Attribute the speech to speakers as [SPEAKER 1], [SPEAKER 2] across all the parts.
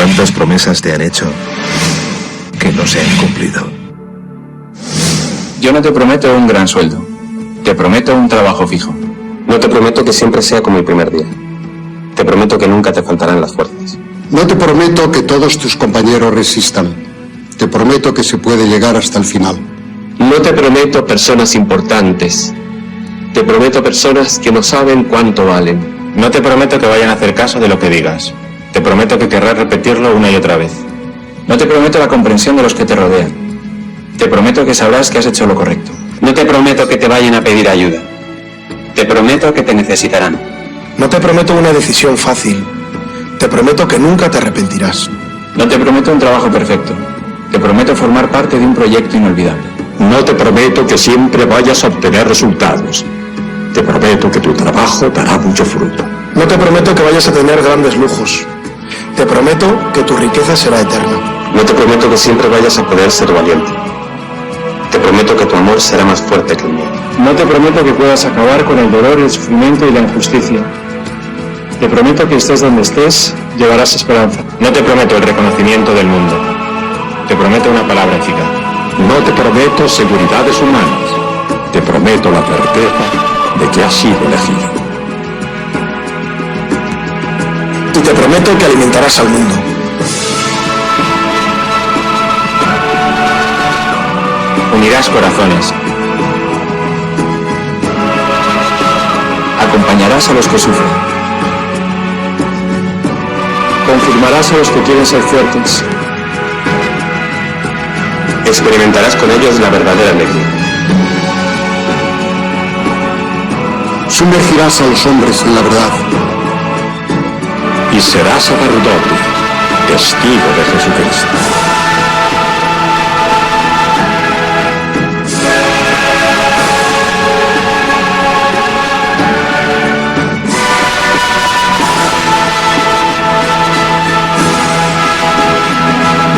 [SPEAKER 1] ¿Cuántas promesas te han hecho que no se han cumplido?
[SPEAKER 2] Yo no te prometo un gran sueldo. Te prometo un trabajo fijo.
[SPEAKER 3] No te prometo que siempre sea como el primer día. Te prometo que nunca te faltarán las fuerzas.
[SPEAKER 4] No te prometo que todos tus compañeros resistan. Te prometo que se puede llegar hasta el final.
[SPEAKER 3] No te prometo personas importantes. Te prometo personas que no saben cuánto valen.
[SPEAKER 2] No te prometo que vayan a hacer caso de lo que digas. Te prometo que querrás repetirlo una y otra vez. No te prometo la comprensión de los que te rodean. Te prometo que sabrás que has hecho lo correcto.
[SPEAKER 3] No te prometo que te vayan a pedir ayuda. Te prometo que te necesitarán.
[SPEAKER 5] No te prometo una decisión fácil. Te prometo que nunca te arrepentirás.
[SPEAKER 2] No te prometo un trabajo perfecto. Te prometo formar parte de un proyecto inolvidable.
[SPEAKER 6] No te prometo que siempre vayas a obtener resultados. Te prometo que tu trabajo dará mucho fruto.
[SPEAKER 5] No te prometo que vayas a tener grandes lujos. Te prometo que tu riqueza será eterna.
[SPEAKER 3] No te prometo que siempre vayas a poder ser valiente. Te prometo que tu amor será más fuerte que el mío.
[SPEAKER 2] No te prometo que puedas acabar con el dolor, el sufrimiento y la injusticia. Te prometo que estés donde estés, llevarás esperanza. No te prometo el reconocimiento del mundo. Te prometo una palabra eficaz.
[SPEAKER 6] No te prometo seguridades humanas. Te prometo la certeza de que has sido elegido.
[SPEAKER 5] Y te prometo que alimentarás al mundo.
[SPEAKER 2] Unirás corazones. Acompañarás a los que sufren. Confirmarás a los que quieren ser fuertes.
[SPEAKER 3] Experimentarás con ellos la verdadera alegría.
[SPEAKER 4] Sumergirás a los hombres en la verdad.
[SPEAKER 6] Y serás sacerdote, testigo de Jesucristo.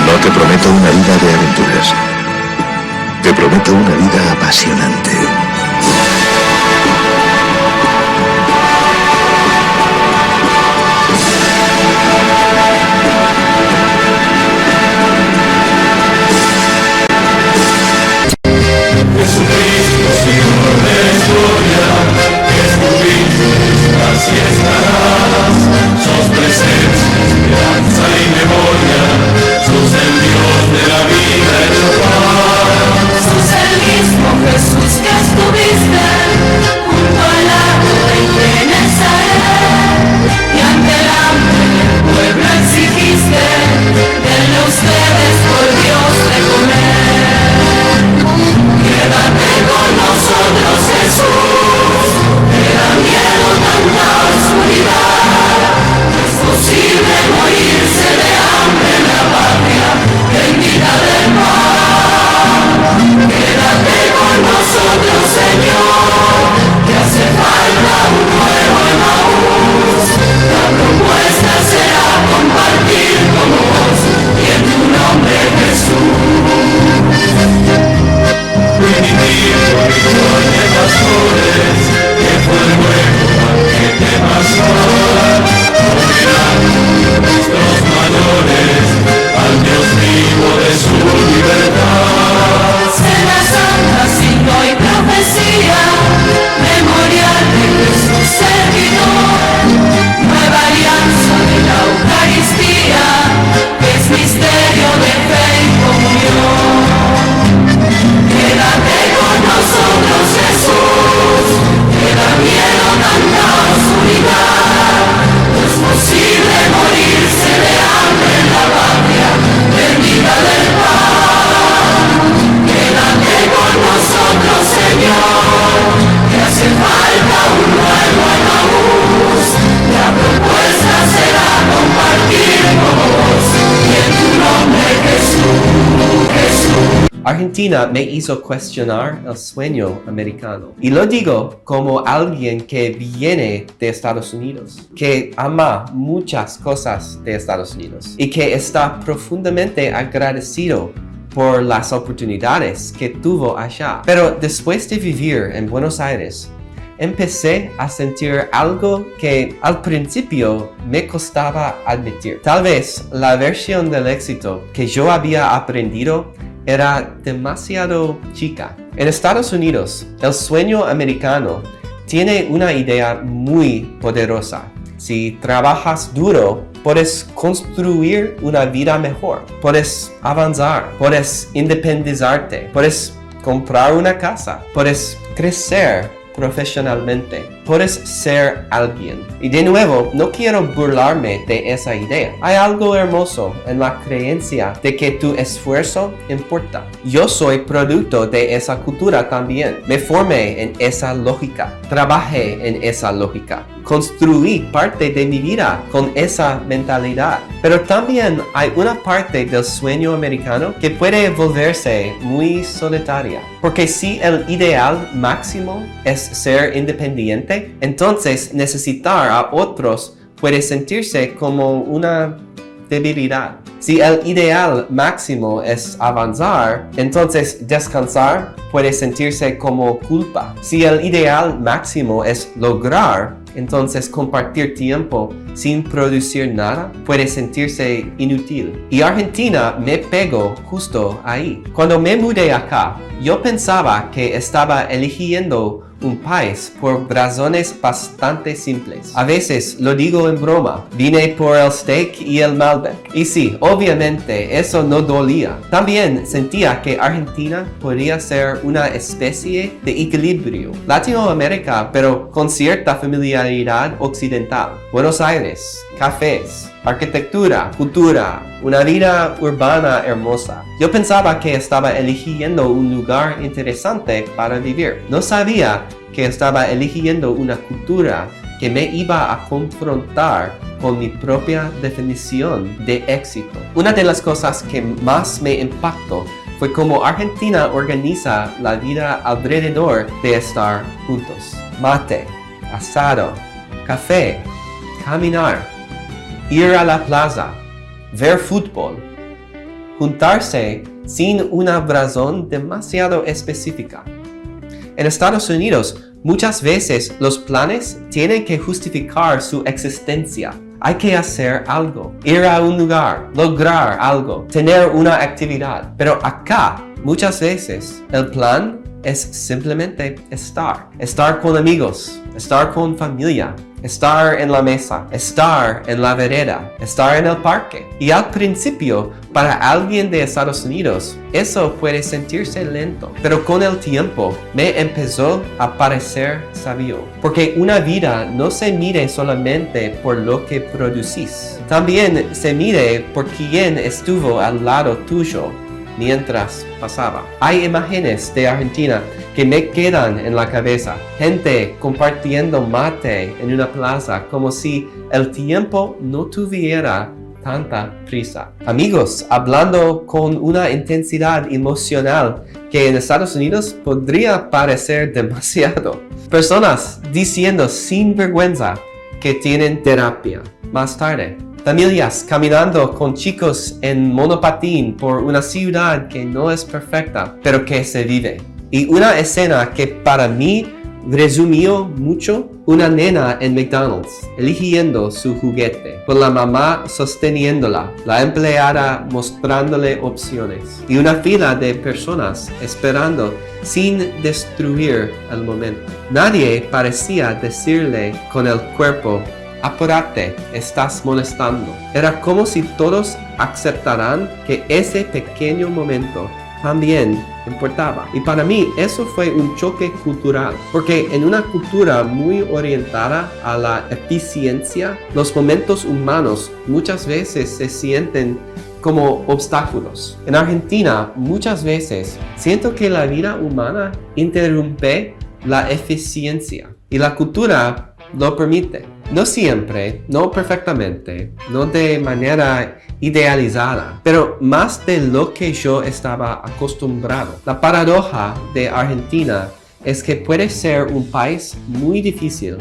[SPEAKER 1] No te prometo una vida de aventuras. Te prometo una vida apasionante.
[SPEAKER 7] Argentina me hizo cuestionar el sueño americano. Y lo digo como alguien que viene de Estados Unidos, que ama muchas cosas de Estados Unidos y que está profundamente agradecido por las oportunidades que tuvo allá. Pero después de vivir en Buenos Aires, empecé a sentir algo que al principio me costaba admitir. Tal vez la versión del éxito que yo había aprendido era demasiado chica. En Estados Unidos, el sueño americano tiene una idea muy poderosa. Si trabajas duro, puedes construir una vida mejor, puedes avanzar, puedes independizarte, puedes comprar una casa, puedes crecer profesionalmente, puedes ser alguien. Y de nuevo, no quiero burlarme de esa idea. Hay algo hermoso en la creencia de que tu esfuerzo importa. Yo soy producto de esa cultura también. Me formé en esa lógica, trabajé en esa lógica, construí parte de mi vida con esa mentalidad. Pero también hay una parte del sueño americano que puede volverse muy solitaria. Porque si el ideal máximo es ser independiente, entonces necesitar a otros puede sentirse como una debilidad. Si el ideal máximo es avanzar, entonces descansar puede sentirse como culpa. Si el ideal máximo es lograr, entonces compartir tiempo sin producir nada puede sentirse inútil. Y Argentina me pegó justo ahí. Cuando me mudé acá, yo pensaba que estaba eligiendo un país por razones bastante simples. A veces lo digo en broma, vine por el steak y el Malbec. Y sí, obviamente eso no dolía. También sentía que Argentina podría ser una especie de equilibrio. Latinoamérica, pero con cierta familiaridad occidental. Buenos Aires, cafés, arquitectura, cultura, una vida urbana hermosa. Yo pensaba que estaba eligiendo un lugar interesante para vivir. No sabía que estaba eligiendo una cultura que me iba a confrontar con mi propia definición de éxito. Una de las cosas que más me impactó fue cómo Argentina organiza la vida alrededor de estar juntos. Mate, asado, café, caminar, ir a la plaza, ver fútbol, juntarse sin una razón demasiado específica. En Estados Unidos, muchas veces los planes tienen que justificar su existencia. Hay que hacer algo, ir a un lugar, lograr algo, tener una actividad. Pero acá, muchas veces, el plan es simplemente estar. Estar con amigos, estar con familia, estar en la mesa, estar en la vereda, estar en el parque. Y al principio, para alguien de Estados Unidos, eso puede sentirse lento. Pero con el tiempo, me empezó a parecer sabio. Porque una vida no se mide solamente por lo que producís. También se mide por quién estuvo al lado tuyo mientras pasaba. Hay imágenes de Argentina que me quedan en la cabeza. Gente compartiendo mate en una plaza como si el tiempo no tuviera tanta prisa. Amigos hablando con una intensidad emocional que en Estados Unidos podría parecer demasiado. Personas diciendo sin vergüenza que tienen terapia. Más tarde, familias caminando con chicos en monopatín por una ciudad que no es perfecta, pero que se vive. Y una escena que para mí resumió mucho, una nena en McDonald's eligiendo su juguete, con la mamá sosteniéndola, la empleada mostrándole opciones y una fila de personas esperando sin destruir el momento. Nadie parecía decirle con el cuerpo: apúrate, estás molestando. Era como si todos aceptaran que ese pequeño momento también importaba. Y para mí eso fue un choque cultural, porque en una cultura muy orientada a la eficiencia, los momentos humanos muchas veces se sienten como obstáculos. En Argentina muchas veces siento que la vida humana interrumpe la eficiencia y la cultura lo permite. No siempre, no perfectamente, no de manera idealizada, pero más de lo que yo estaba acostumbrado. La paradoja de Argentina es que puede ser un país muy difícil,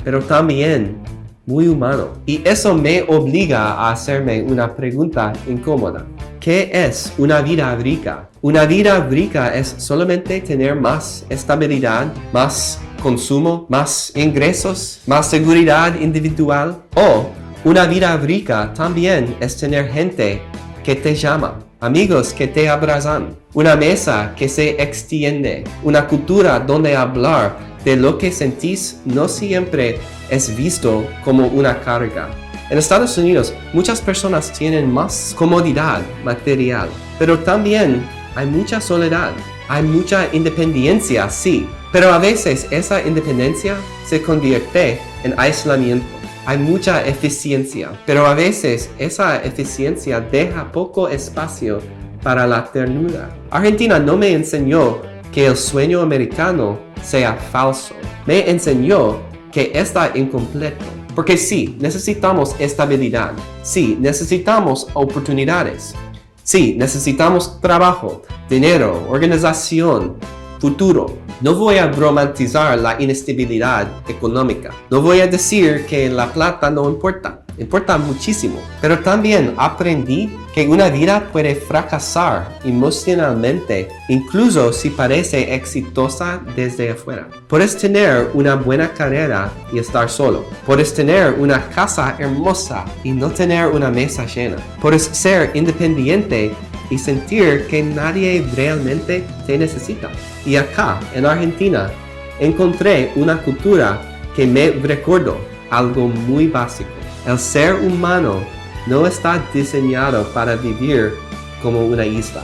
[SPEAKER 7] pero también muy humano. Y eso me obliga a hacerme una pregunta incómoda. ¿Qué es una vida rica? Una vida rica es solamente tener más estabilidad, más consumo, más ingresos, más seguridad individual. O una vida rica también es tener gente que te llama, amigos que te abrazan, una mesa que se extiende, una cultura donde hablar de lo que sentís no siempre es visto como una carga. En Estados Unidos, muchas personas tienen más comodidad material, pero también hay mucha soledad, hay mucha independencia, sí, pero a veces esa independencia se convierte en aislamiento. Hay mucha eficiencia, pero a veces esa eficiencia deja poco espacio para la ternura. Argentina no me enseñó que el sueño americano sea falso, me enseñó que está incompleto. Porque sí, necesitamos estabilidad, sí, necesitamos oportunidades, sí, necesitamos trabajo, dinero, organización, futuro. No voy a romantizar la inestabilidad económica. No voy a decir que la plata no importa. Importa muchísimo. Pero también aprendí que una vida puede fracasar emocionalmente, incluso si parece exitosa desde afuera. Puedes tener una buena carrera y estar solo. Puedes tener una casa hermosa y no tener una mesa llena. Puedes ser independiente y sentir que nadie realmente te necesita. Y acá, en Argentina, encontré una cultura que me recordó algo muy básico. El ser humano no está diseñado para vivir como una isla.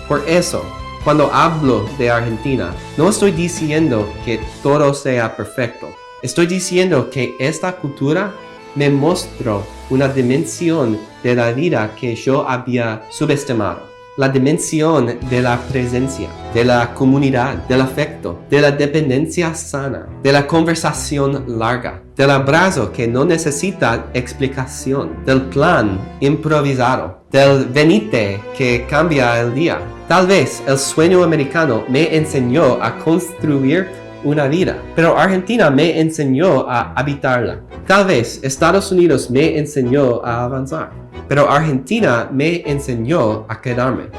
[SPEAKER 7] Por eso, cuando hablo de Argentina, no estoy diciendo que todo sea perfecto. Estoy diciendo que esta cultura me mostró una dimensión de la vida que yo había subestimado. La dimensión de la presencia, de la comunidad, del afecto, de la dependencia sana, de la conversación larga, del abrazo que no necesita explicación, del plan improvisado, del venite que cambia el día. Tal vez el sueño americano me enseñó a construir una vida, pero Argentina me enseñó a habitarla. Tal vez Estados Unidos me enseñó a avanzar, pero Argentina me enseñó a quedarme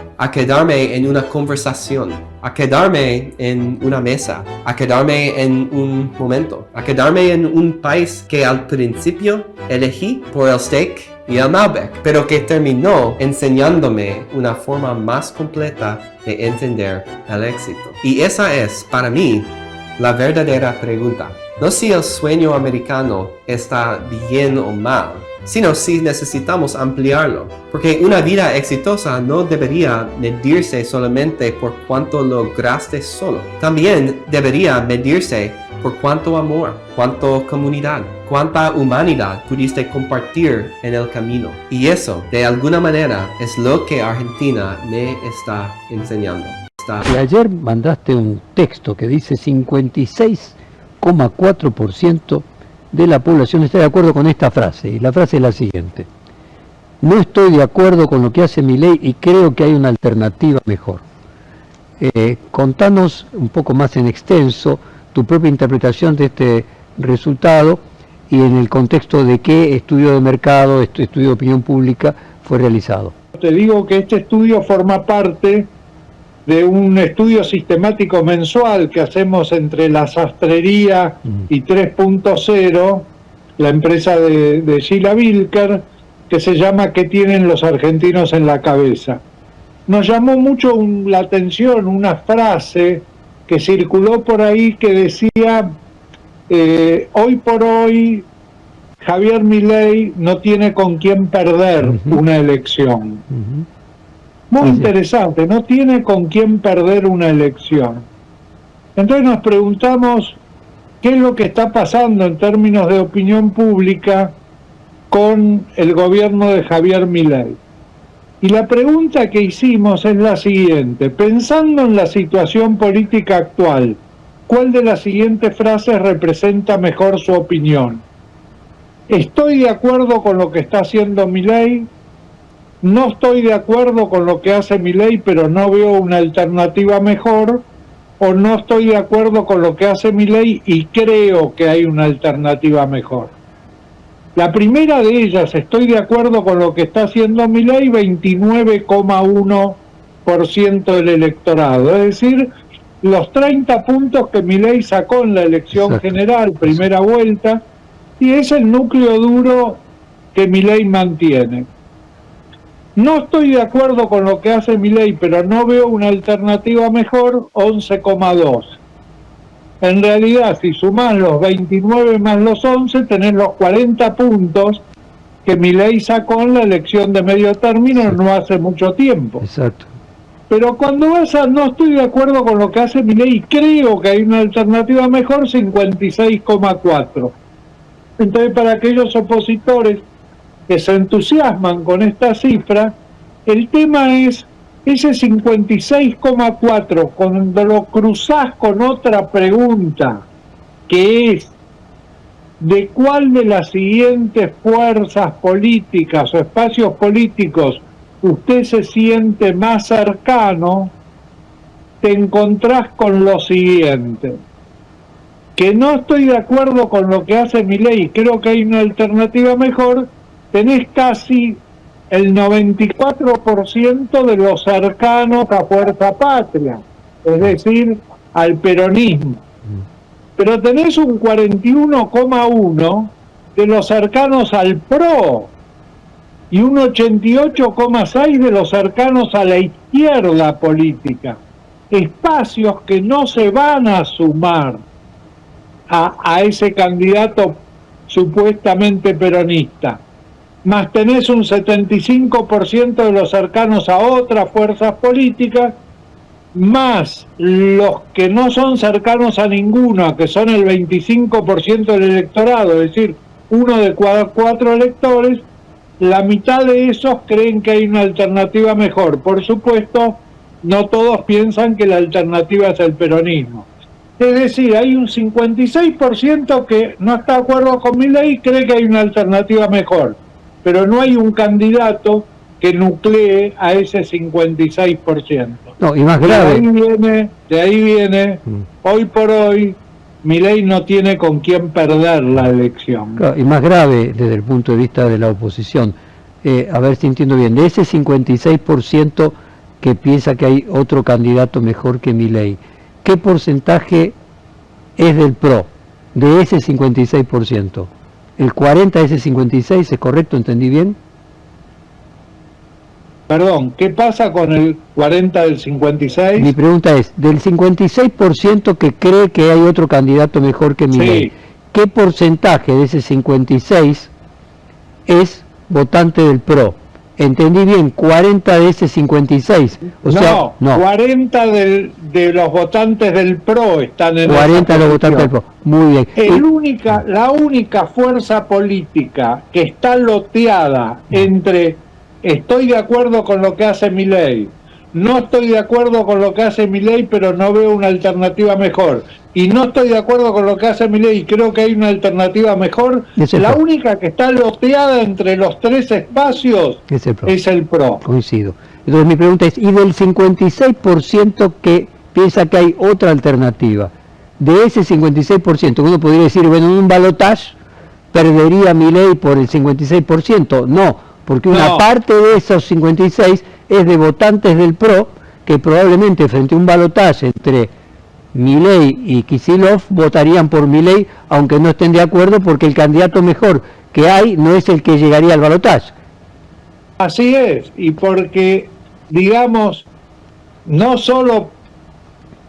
[SPEAKER 7] en una conversación, a quedarme en una mesa, a quedarme en un momento, a quedarme en un país que al principio elegí por el steak y el Malbec, pero que terminó enseñándome una forma más completa de entender el éxito. Y esa es, para mí, la verdadera pregunta. No si el sueño americano está bien o mal, sino si necesitamos ampliarlo. Porque una vida exitosa no debería medirse solamente por cuánto lograste solo. También debería medirse por cuánto amor, cuánta comunidad, cuánta humanidad pudiste compartir en el camino. Y eso, de alguna manera, es lo que Argentina me está enseñando.
[SPEAKER 8] Y ayer mandaste un texto que dice 56,4% de la población está de acuerdo con esta frase, y la frase es la siguiente: no estoy de acuerdo con lo que hace Milei y creo que hay una alternativa mejor. Contanos un poco más en extenso tu propia interpretación de este resultado y en el contexto de qué estudio de mercado, estudio de opinión pública fue realizado.
[SPEAKER 9] Te digo que este estudio forma parte de un estudio sistemático mensual que hacemos entre la Sastrería y 3.0, la empresa de Sheila Wilker, que se llama ¿Qué tienen los argentinos en la cabeza? Nos llamó mucho la atención una frase que circuló por ahí que decía, hoy por hoy Javier Milei no tiene con quién perder una elección. Muy interesante, no tiene con quién perder una elección. Entonces nos preguntamos qué es lo que está pasando en términos de opinión pública con el gobierno de Javier Milei. Y la pregunta que hicimos es la siguiente: pensando en la situación política actual, ¿cuál de las siguientes frases representa mejor su opinión? ¿Estoy de acuerdo con lo que está haciendo Milei? No estoy de acuerdo con lo que hace Milei, pero no veo una alternativa mejor, o no estoy de acuerdo con lo que hace Milei y creo que hay una alternativa mejor. La primera de ellas, estoy de acuerdo con lo que está haciendo Milei, 29,1% del electorado, es decir, los 30 puntos que Milei sacó en la elección
[SPEAKER 8] Exacto.
[SPEAKER 9] general, primera vuelta, y es el núcleo duro que Milei mantiene. No estoy de acuerdo con lo que hace Milei, pero no veo una alternativa mejor, 11,2. En realidad, si sumás los 29 más los 11, tenés los 40 puntos que Milei sacó en la elección de medio término no hace mucho tiempo.
[SPEAKER 8] Exacto.
[SPEAKER 9] Pero cuando vas a no estoy de acuerdo con lo que hace Milei, creo que hay una alternativa mejor, 56,4. Entonces, para aquellos opositores que se entusiasman con esta cifra, el tema es ese 56,4, cuando lo cruzás con otra pregunta, que es ¿de cuál de las siguientes fuerzas políticas o espacios políticos usted se siente más cercano? Te encontrás con lo siguiente: que no estoy de acuerdo con lo que hace Milei, creo que hay una alternativa mejor. Tenés casi el 94% de los cercanos a Fuerza Patria, es decir, al peronismo. Pero tenés un 41,1 de los cercanos al PRO y un 88,6 de los cercanos a la izquierda política. Espacios que no se van a sumar a ese candidato supuestamente peronista. Más tenés un 75% de los cercanos a otras fuerzas políticas, más los que no son cercanos a ninguna, que son el 25% del electorado, es decir, uno de cada 4 electores. La mitad de esos creen que hay una alternativa mejor. Por supuesto, no todos piensan que la alternativa es el peronismo. Es decir, hay un 56% que no está de acuerdo con Milei y cree que hay una alternativa mejor, pero no hay un candidato que nuclee a ese 56%.
[SPEAKER 8] No, y más grave.
[SPEAKER 9] De ahí viene, hoy por hoy, Milei no tiene con quién perder la elección.
[SPEAKER 8] Claro, y más grave desde el punto de vista de la oposición. A ver si entiendo bien, de ese 56% que piensa que hay otro candidato mejor que Milei, ¿qué porcentaje es del PRO de ese 56%? ¿El 40 de ese 56 es correcto? ¿Entendí bien?
[SPEAKER 9] Perdón, ¿qué pasa con el 40 del 56?
[SPEAKER 8] Mi pregunta es, del 56% que cree que hay otro candidato mejor que Milei,
[SPEAKER 9] Sí.
[SPEAKER 8] ¿qué porcentaje de ese 56 es votante del PRO? ¿Entendí bien? 40 de ese 56. O sea, no.
[SPEAKER 9] 40 de los votantes del PRO están en
[SPEAKER 8] 40 de los
[SPEAKER 9] esa
[SPEAKER 8] votantes del
[SPEAKER 9] posición.
[SPEAKER 8] PRO. Muy bien.
[SPEAKER 9] La única fuerza política que está loteada entre estoy de acuerdo con lo que hace Milei, no estoy de acuerdo con lo que hace Milei, pero no veo una alternativa mejor, y no estoy de acuerdo con lo que hace Milei y creo que hay una alternativa mejor, la única que está loteada entre los 3 espacios es el PRO.
[SPEAKER 8] Coincido. Entonces mi pregunta es, ¿y del 56% que piensa que hay otra alternativa? De ese 56%, uno podría decir, bueno, en un balotaje perdería Milei por el 56%. No, porque una parte de esos 56 es de votantes del PRO que probablemente frente a un balotaje entre Milei y Kicillof votarían por Milei aunque no estén de acuerdo, porque el candidato mejor que hay no es el que llegaría al balotaje.
[SPEAKER 9] Así es, y porque, digamos, no solo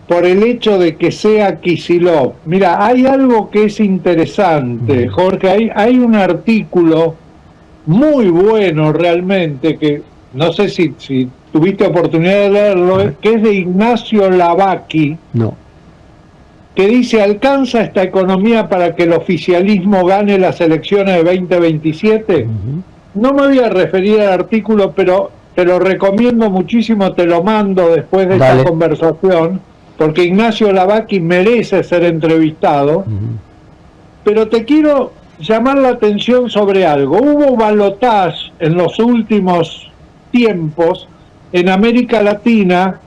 [SPEAKER 9] por el hecho de que sea Kicillof. Mira, hay algo que es interesante, Jorge, hay un artículo muy bueno realmente, que no sé si tuviste oportunidad de leerlo, que es de Ignacio Lavacchi, que dice: ¿alcanza esta economía para que el oficialismo gane las elecciones de 2027? No me voy a referir al artículo, pero te lo recomiendo muchísimo, te lo mando después de esta conversación, porque Ignacio Lavacchi merece ser entrevistado. Pero te quiero llamar la atención sobre algo. Hubo balotaje en los últimos tiempos en América Latina.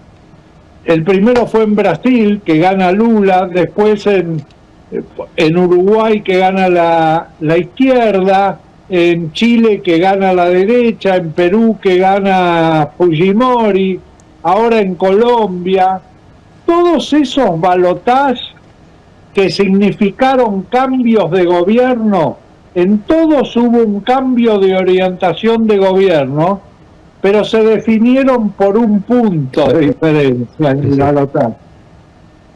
[SPEAKER 9] El primero fue en Brasil, que gana Lula, después en Uruguay, que gana la izquierda, en Chile, que gana la derecha, en Perú, que gana Fujimori, ahora en Colombia. todos esos balotajes que significaron cambios de gobierno, en todos hubo un cambio de orientación de gobierno, pero se definieron por un punto de diferencia en el balotaje.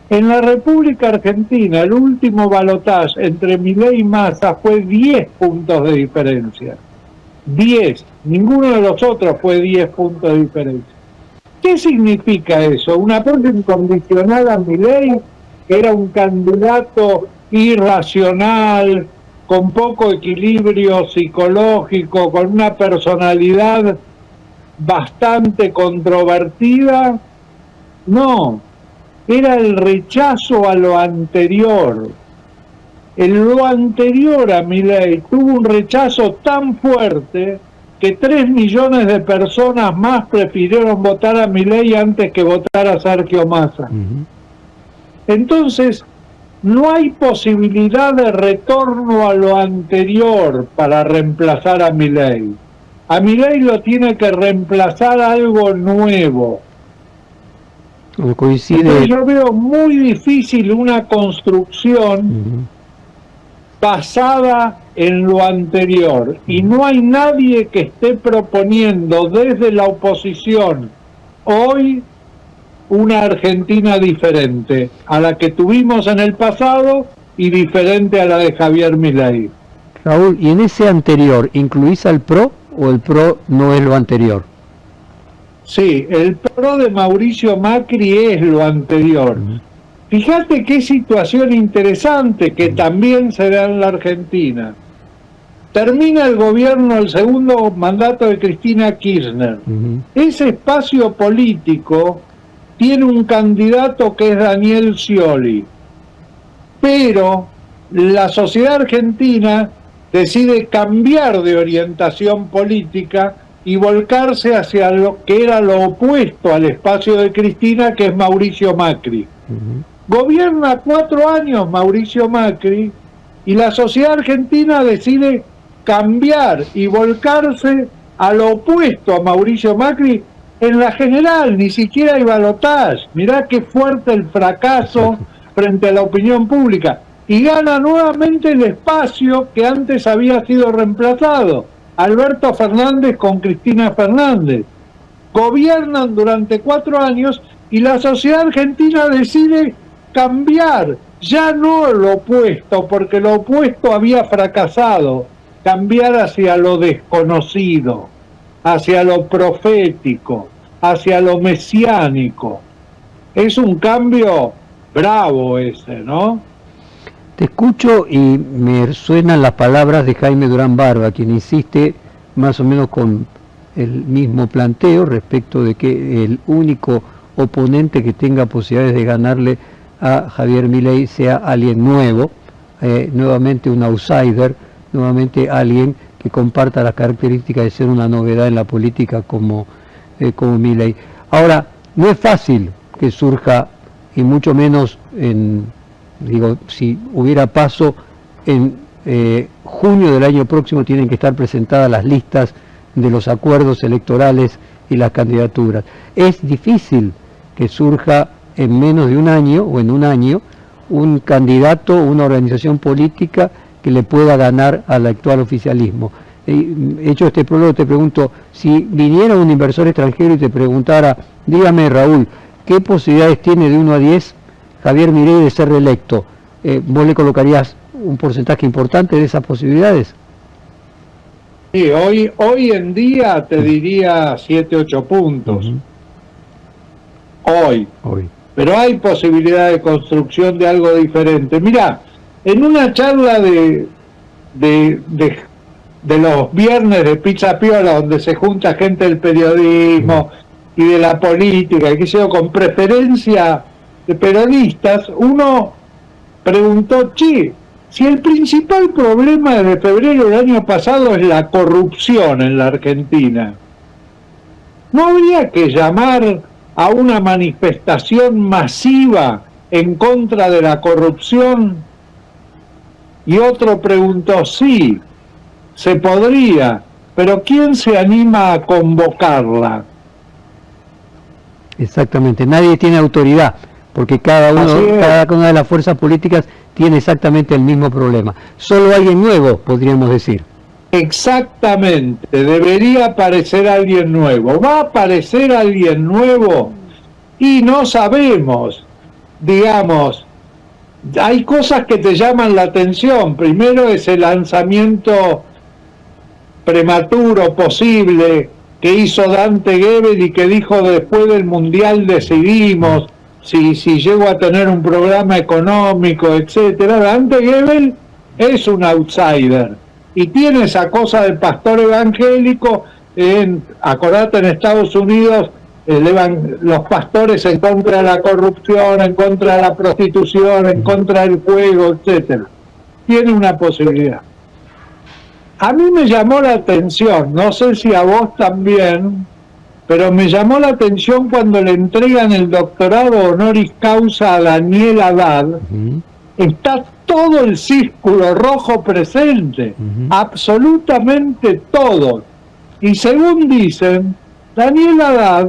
[SPEAKER 9] En la República Argentina, el último balotaje entre Milei y Massa fue 10 puntos de diferencia. 10. Ninguno de los otros fue 10 puntos de diferencia. ¿Qué significa eso? Un apoyo incondicional a Milei, que era un candidato irracional, con poco equilibrio psicológico, con una personalidad bastante controvertida. No, era el rechazo a lo anterior. Lo anterior a Milei tuvo un rechazo tan fuerte que 3 millones de personas más prefirieron votar a Milei antes que votar a Sergio Massa. Entonces, no hay posibilidad de retorno a lo anterior para reemplazar a Milei. A Milei lo tiene que reemplazar algo nuevo.
[SPEAKER 8] Coincide.
[SPEAKER 9] Entonces yo veo muy difícil una construcción basada en lo anterior, y no hay nadie que esté proponiendo desde la oposición hoy una Argentina diferente a la que tuvimos en el pasado y diferente a la de Javier Milei.
[SPEAKER 8] Raúl, ¿y en ese anterior incluís al PRO o el PRO no es lo anterior?
[SPEAKER 9] Sí, el PRO de Mauricio Macri es lo anterior. Fíjate qué situación interesante que también se da en la Argentina. Termina el gobierno, el segundo mandato de Cristina Kirchner. Ese espacio político tiene un candidato que es Daniel Scioli. Pero la sociedad argentina decide cambiar de orientación política y volcarse hacia lo que era lo opuesto al espacio de Cristina, que es Mauricio Macri. Gobierna 4 años Mauricio Macri y la sociedad argentina decide cambiar y volcarse a lo opuesto a Mauricio Macri. En la general ni siquiera hay balotaje. Mirá qué fuerte el fracaso frente a la opinión pública. Y gana nuevamente el espacio que antes había sido reemplazado. Alberto Fernández con Cristina Fernández. Gobiernan durante 4 años y la sociedad argentina decide cambiar, ya no lo opuesto, porque lo opuesto había fracasado, cambiar hacia lo desconocido, hacia lo profético, hacia lo mesiánico. Es un cambio bravo ese, ¿no?
[SPEAKER 8] Te escucho y me suenan las palabras de Jaime Durán Barba, quien insiste más o menos con el mismo planteo respecto de que el único oponente que tenga posibilidades de ganarle a Javier Milei sea alguien nuevo, nuevamente un outsider, nuevamente alguien que comparta las características de ser una novedad en la política como Milei. Ahora, no es fácil que surja, y mucho menos si hubiera paso en junio del año próximo, tienen que estar presentadas las listas de los acuerdos electorales y las candidaturas. Es difícil que surja en menos de un año o en un año un candidato, una organización política que le pueda ganar al actual oficialismo. Hecho este prólogo, te pregunto, si viniera un inversor extranjero y te preguntara, dígame Raúl, ¿qué posibilidades tiene de 1 a 10 Javier Milei de ser reelecto? ¿Vos le colocarías un porcentaje importante de esas posibilidades?
[SPEAKER 9] Sí, hoy en día te diría 7-8 puntos. Hoy. Pero hay posibilidad de construcción de algo diferente. Mirá, en una charla de los viernes de Pizza Piola, donde se junta gente del periodismo y de la política, y qué sé yo, con preferencia de periodistas, uno preguntó, si el principal problema de febrero del año pasado es la corrupción en la Argentina, ¿no habría que llamar a una manifestación masiva en contra de la corrupción? Y otro preguntó, sí, se podría, pero ¿quién se anima a convocarla?
[SPEAKER 8] Exactamente, nadie tiene autoridad porque cada
[SPEAKER 9] Así es.
[SPEAKER 8] una de las fuerzas políticas tiene exactamente el mismo problema. Solo alguien nuevo, podríamos decir.
[SPEAKER 9] Exactamente, debería aparecer alguien nuevo. ¿Va a aparecer alguien nuevo? Y no sabemos, digamos, hay cosas que te llaman la atención. Primero es el lanzamiento prematuro posible que hizo Dante Gebel y que dijo después del Mundial decidimos si llego a tener un programa económico, etcétera. Dante Gebel es un outsider y tiene esa cosa del pastor evangélico. Acordate, en Estados Unidos los pastores en contra de la corrupción, en contra de la prostitución, en contra del juego, etcétera. Tiene una posibilidad. A mí me llamó la atención, no sé si a vos también, pero me llamó la atención cuando le entregan el doctorado honoris causa a Daniel Haddad. Está todo el círculo rojo presente, absolutamente todo. Y según dicen, Daniel Haddad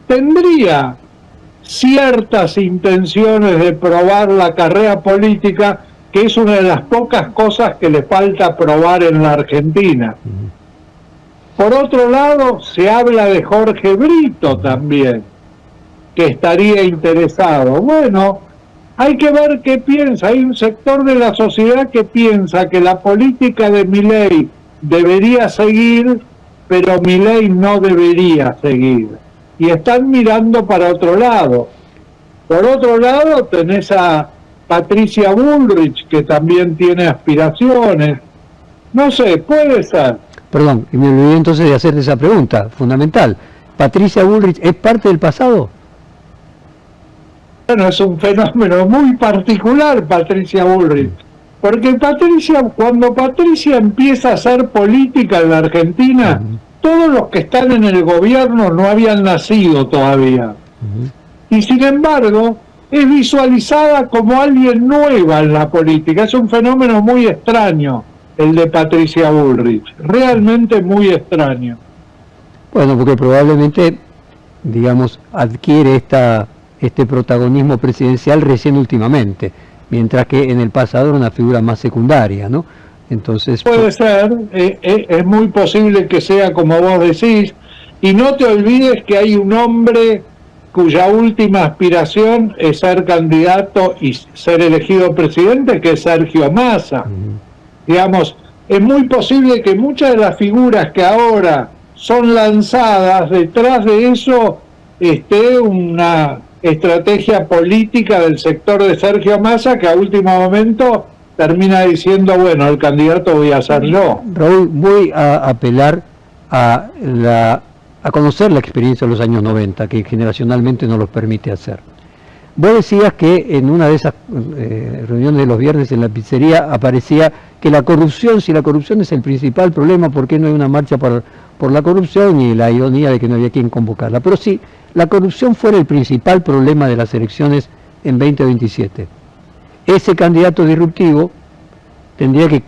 [SPEAKER 9] tendría ciertas intenciones de probar la carrera política, que es una de las pocas cosas que le falta probar en la Argentina. Por otro lado, se habla de Jorge Brito también, que estaría interesado. Bueno, hay que ver qué piensa. Hay un sector de la sociedad que piensa que la política de Milei debería seguir, pero Milei no debería seguir. Y están mirando para otro lado. Por otro lado, tenés a Patricia Bullrich, que también tiene aspiraciones. No sé, puede ser.
[SPEAKER 8] Perdón, y me olvidé entonces de hacerte esa pregunta fundamental. ¿Patricia Bullrich es parte del pasado?
[SPEAKER 9] Bueno, es un fenómeno muy particular, Patricia Bullrich. Porque cuando Patricia empieza a hacer política en la Argentina, todos los que están en el gobierno no habían nacido todavía. Y sin embargo, es visualizada como alguien nueva en la política. Es un fenómeno muy extraño el de Patricia Bullrich, realmente muy extraño.
[SPEAKER 8] Bueno, porque probablemente, digamos, adquiere este protagonismo presidencial recién últimamente, mientras que en el pasado era una figura más secundaria, ¿no? Entonces
[SPEAKER 9] puede ser, es muy posible que sea como vos decís, y no te olvides que hay un hombre cuya última aspiración es ser candidato y ser elegido presidente, que es Sergio Massa. Digamos, es muy posible que muchas de las figuras que ahora son lanzadas, detrás de eso esté una estrategia política del sector de Sergio Massa, que a último momento termina diciendo, bueno, el candidato voy a ser yo.
[SPEAKER 8] Raúl, voy a apelar a conocer la experiencia de los años 90, que generacionalmente no los permite hacer. Vos decías que en una de esas reuniones de los viernes en la pizzería aparecía que la corrupción, si la corrupción es el principal problema, ¿por qué no hay una marcha por la corrupción? Y la ironía de que no había quien convocarla. Pero si la corrupción fuera el principal problema de las elecciones en 2027, ese candidato disruptivo tendría que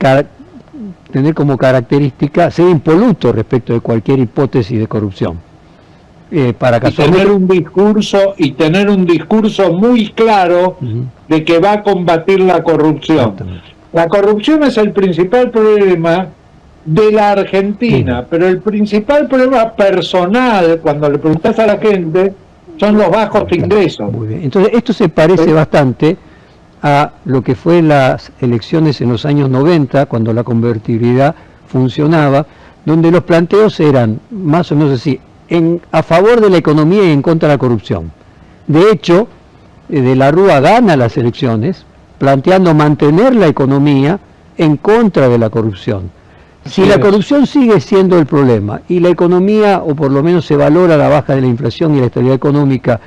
[SPEAKER 8] tener como característica ser impoluto respecto de cualquier hipótesis de corrupción. Para
[SPEAKER 9] tener un discurso muy claro de que va a combatir la corrupción. La corrupción es el principal problema de la Argentina, pero el principal problema personal, cuando le preguntas a la gente, son los bajos ingresos.
[SPEAKER 8] Muy bien. Entonces esto se parece bastante a lo que fue las elecciones en los años 90, cuando la convertibilidad funcionaba, donde los planteos eran más o menos así: a favor de la economía y en contra de la corrupción. De hecho, De la Rúa gana las elecciones planteando mantener la economía en contra de la corrupción. Si la corrupción sigue siendo el problema y la economía, o por lo menos se valora la baja de la inflación y la estabilidad económica,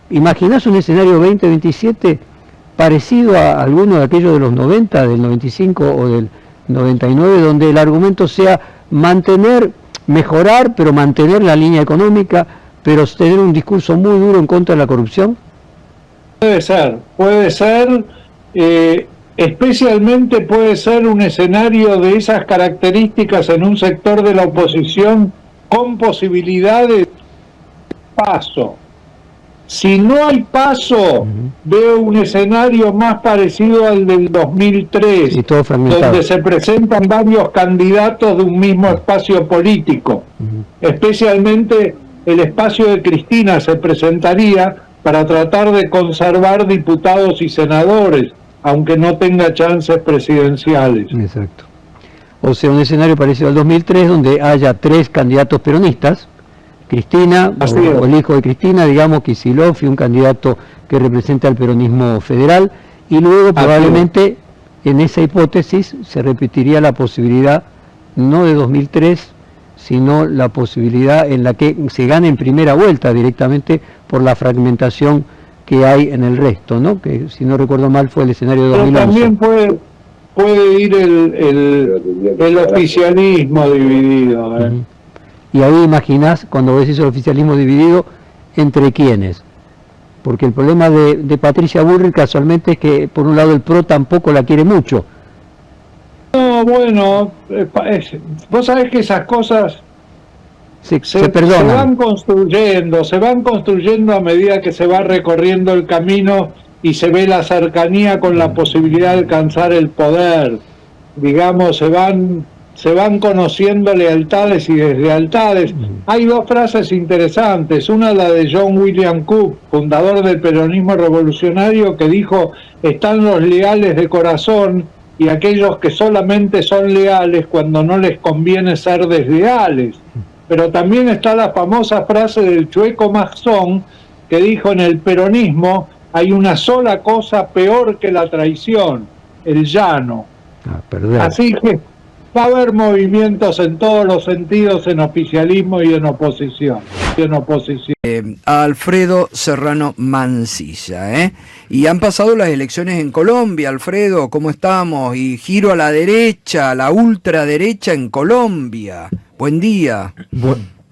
[SPEAKER 8] ¿imaginás un escenario 2027 parecido a alguno de aquellos de los 90, del 95 o del 99, donde el argumento sea mejorar, pero mantener la línea económica, pero tener un discurso muy duro en contra de la corrupción?
[SPEAKER 9] Puede ser, especialmente puede ser un escenario de esas características en un sector de la oposición con posibilidades de paso. Si no hay paso, veo un escenario más parecido al del 2003,
[SPEAKER 8] Y todo fragmentado.
[SPEAKER 9] donde se presentan varios candidatos de un mismo espacio político. Especialmente el espacio de Cristina se presentaría para tratar de conservar diputados y senadores, aunque no tenga chances presidenciales.
[SPEAKER 8] Exacto. O sea, un escenario parecido al 2003, donde haya 3 candidatos peronistas, Cristina,
[SPEAKER 9] Así es.
[SPEAKER 8] o el hijo de Cristina, digamos, Kicillof, y un candidato que representa al peronismo federal, y luego probablemente en esa hipótesis se repetiría la posibilidad, no de 2003, sino la posibilidad en la que se gane en primera vuelta directamente por la fragmentación que hay en el resto, ¿no? Que si no recuerdo mal fue el escenario de
[SPEAKER 9] Pero
[SPEAKER 8] 2011.
[SPEAKER 9] también puede ir el oficialismo dividido. ¿eh?
[SPEAKER 8] Y ahí imaginás, cuando ves eso, el oficialismo dividido, ¿entre quiénes? Porque el problema de Patricia Bullrich casualmente es que por un lado el PRO tampoco la quiere mucho.
[SPEAKER 9] No, bueno, vos sabés que esas cosas
[SPEAKER 8] Se
[SPEAKER 9] se
[SPEAKER 8] perdonan.
[SPEAKER 9] van construyendo a medida que se va recorriendo el camino y se ve la cercanía con la posibilidad de alcanzar el poder. Digamos, se van conociendo lealtades y deslealtades. Hay 2 frases interesantes, una la de John William Cook, fundador del peronismo revolucionario, que dijo: están los leales de corazón y aquellos que solamente son leales cuando no les conviene ser desleales. Pero también está la famosa frase del Chueco Mazzón, que dijo: en el peronismo hay una sola cosa peor que la traición, el llano.
[SPEAKER 8] Perder.
[SPEAKER 9] Así que va a haber movimientos en todos los sentidos, en oficialismo y en oposición.
[SPEAKER 10] A Alfredo Serrano Mansilla, ¿eh? Y han pasado las elecciones en Colombia, Alfredo, ¿cómo estamos? Y giro a la derecha, a la ultraderecha en Colombia. Buen día.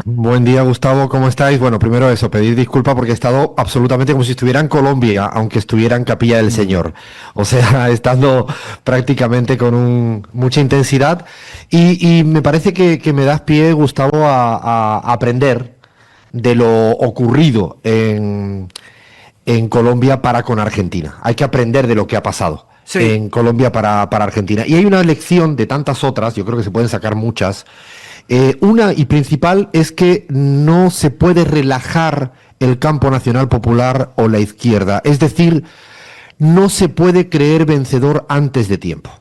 [SPEAKER 11] Buen día, Gustavo, ¿cómo estáis? Bueno, primero eso, pedir disculpas porque he estado absolutamente como si estuviera en Colombia, aunque estuviera en Capilla del Señor. O sea, estando prácticamente con mucha intensidad. Y me parece que me das pie, Gustavo, a aprender de lo ocurrido en Colombia para con Argentina. Hay que aprender de lo que ha pasado en Colombia para Argentina. Y hay una lección de tantas otras, yo creo que se pueden sacar muchas. Una y principal es que no se puede relajar el campo nacional popular o la izquierda. Es decir, no se puede creer vencedor antes de tiempo.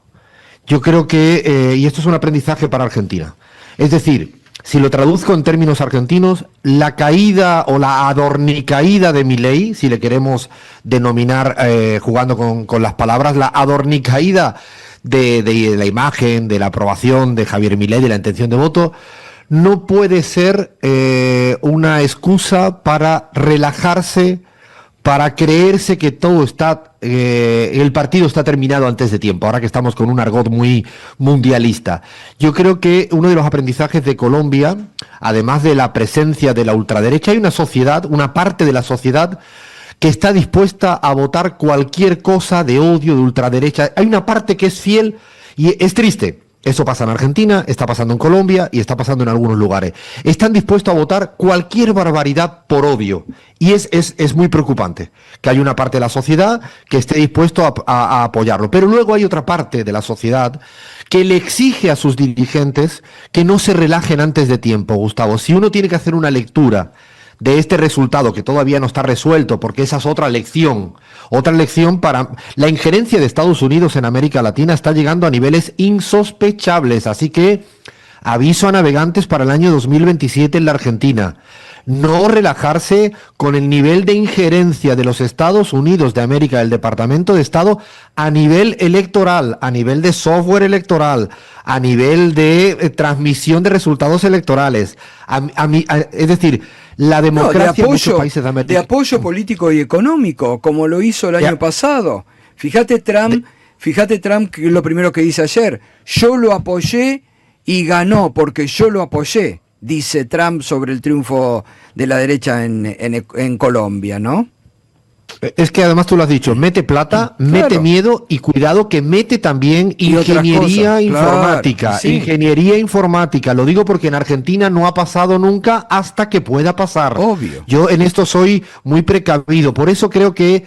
[SPEAKER 11] Yo creo que, y esto es un aprendizaje para Argentina, es decir, si lo traduzco en términos argentinos, la caída o la adornicaída de Milei, si le queremos denominar jugando con las palabras, la adornicaída de la imagen, de la aprobación de Javier Milei, de la intención de voto, no puede ser una excusa para relajarse, para creerse que todo está, el partido está terminado antes de tiempo, ahora que estamos con un argot muy mundialista. Yo creo que uno de los aprendizajes de Colombia, además de la presencia de la ultraderecha, hay una sociedad, una parte de la sociedad que está dispuesta a votar cualquier cosa de odio, de ultraderecha. Hay una parte que es fiel y es triste. Eso pasa en Argentina, está pasando en Colombia y está pasando en algunos lugares. Están dispuestos a votar cualquier barbaridad por odio. Y es muy preocupante que hay una parte de la sociedad que esté dispuesto a apoyarlo. Pero luego hay otra parte de la sociedad que le exige a sus dirigentes que no se relajen antes de tiempo, Gustavo. Si uno tiene que hacer una lectura de este resultado que todavía no está resuelto, porque esa es otra lección para la injerencia de Estados Unidos en América Latina está llegando a niveles insospechables, así que aviso a navegantes para el año 2027 en la Argentina. No relajarse con el nivel de injerencia de los Estados Unidos de América, del Departamento de Estado, a nivel electoral, a nivel de software electoral, a nivel de transmisión de resultados electorales. Es decir, la democracia en muchos países de América.
[SPEAKER 10] De apoyo político y económico, como lo hizo el año pasado. Fíjate Trump, que es lo primero que dice ayer. Yo lo apoyé y ganó porque yo lo apoyé, dice Trump sobre el triunfo de la derecha en Colombia, ¿no?
[SPEAKER 11] Es que además tú lo has dicho, mete plata, mete miedo y cuidado que mete también
[SPEAKER 10] Y otras
[SPEAKER 11] ingeniería
[SPEAKER 10] cosas,
[SPEAKER 11] informática.
[SPEAKER 10] claro, sí.
[SPEAKER 11] Ingeniería informática, lo digo porque en Argentina no ha pasado nunca hasta que pueda pasar.
[SPEAKER 10] Obvio.
[SPEAKER 11] Yo en esto soy muy precavido, por eso creo que,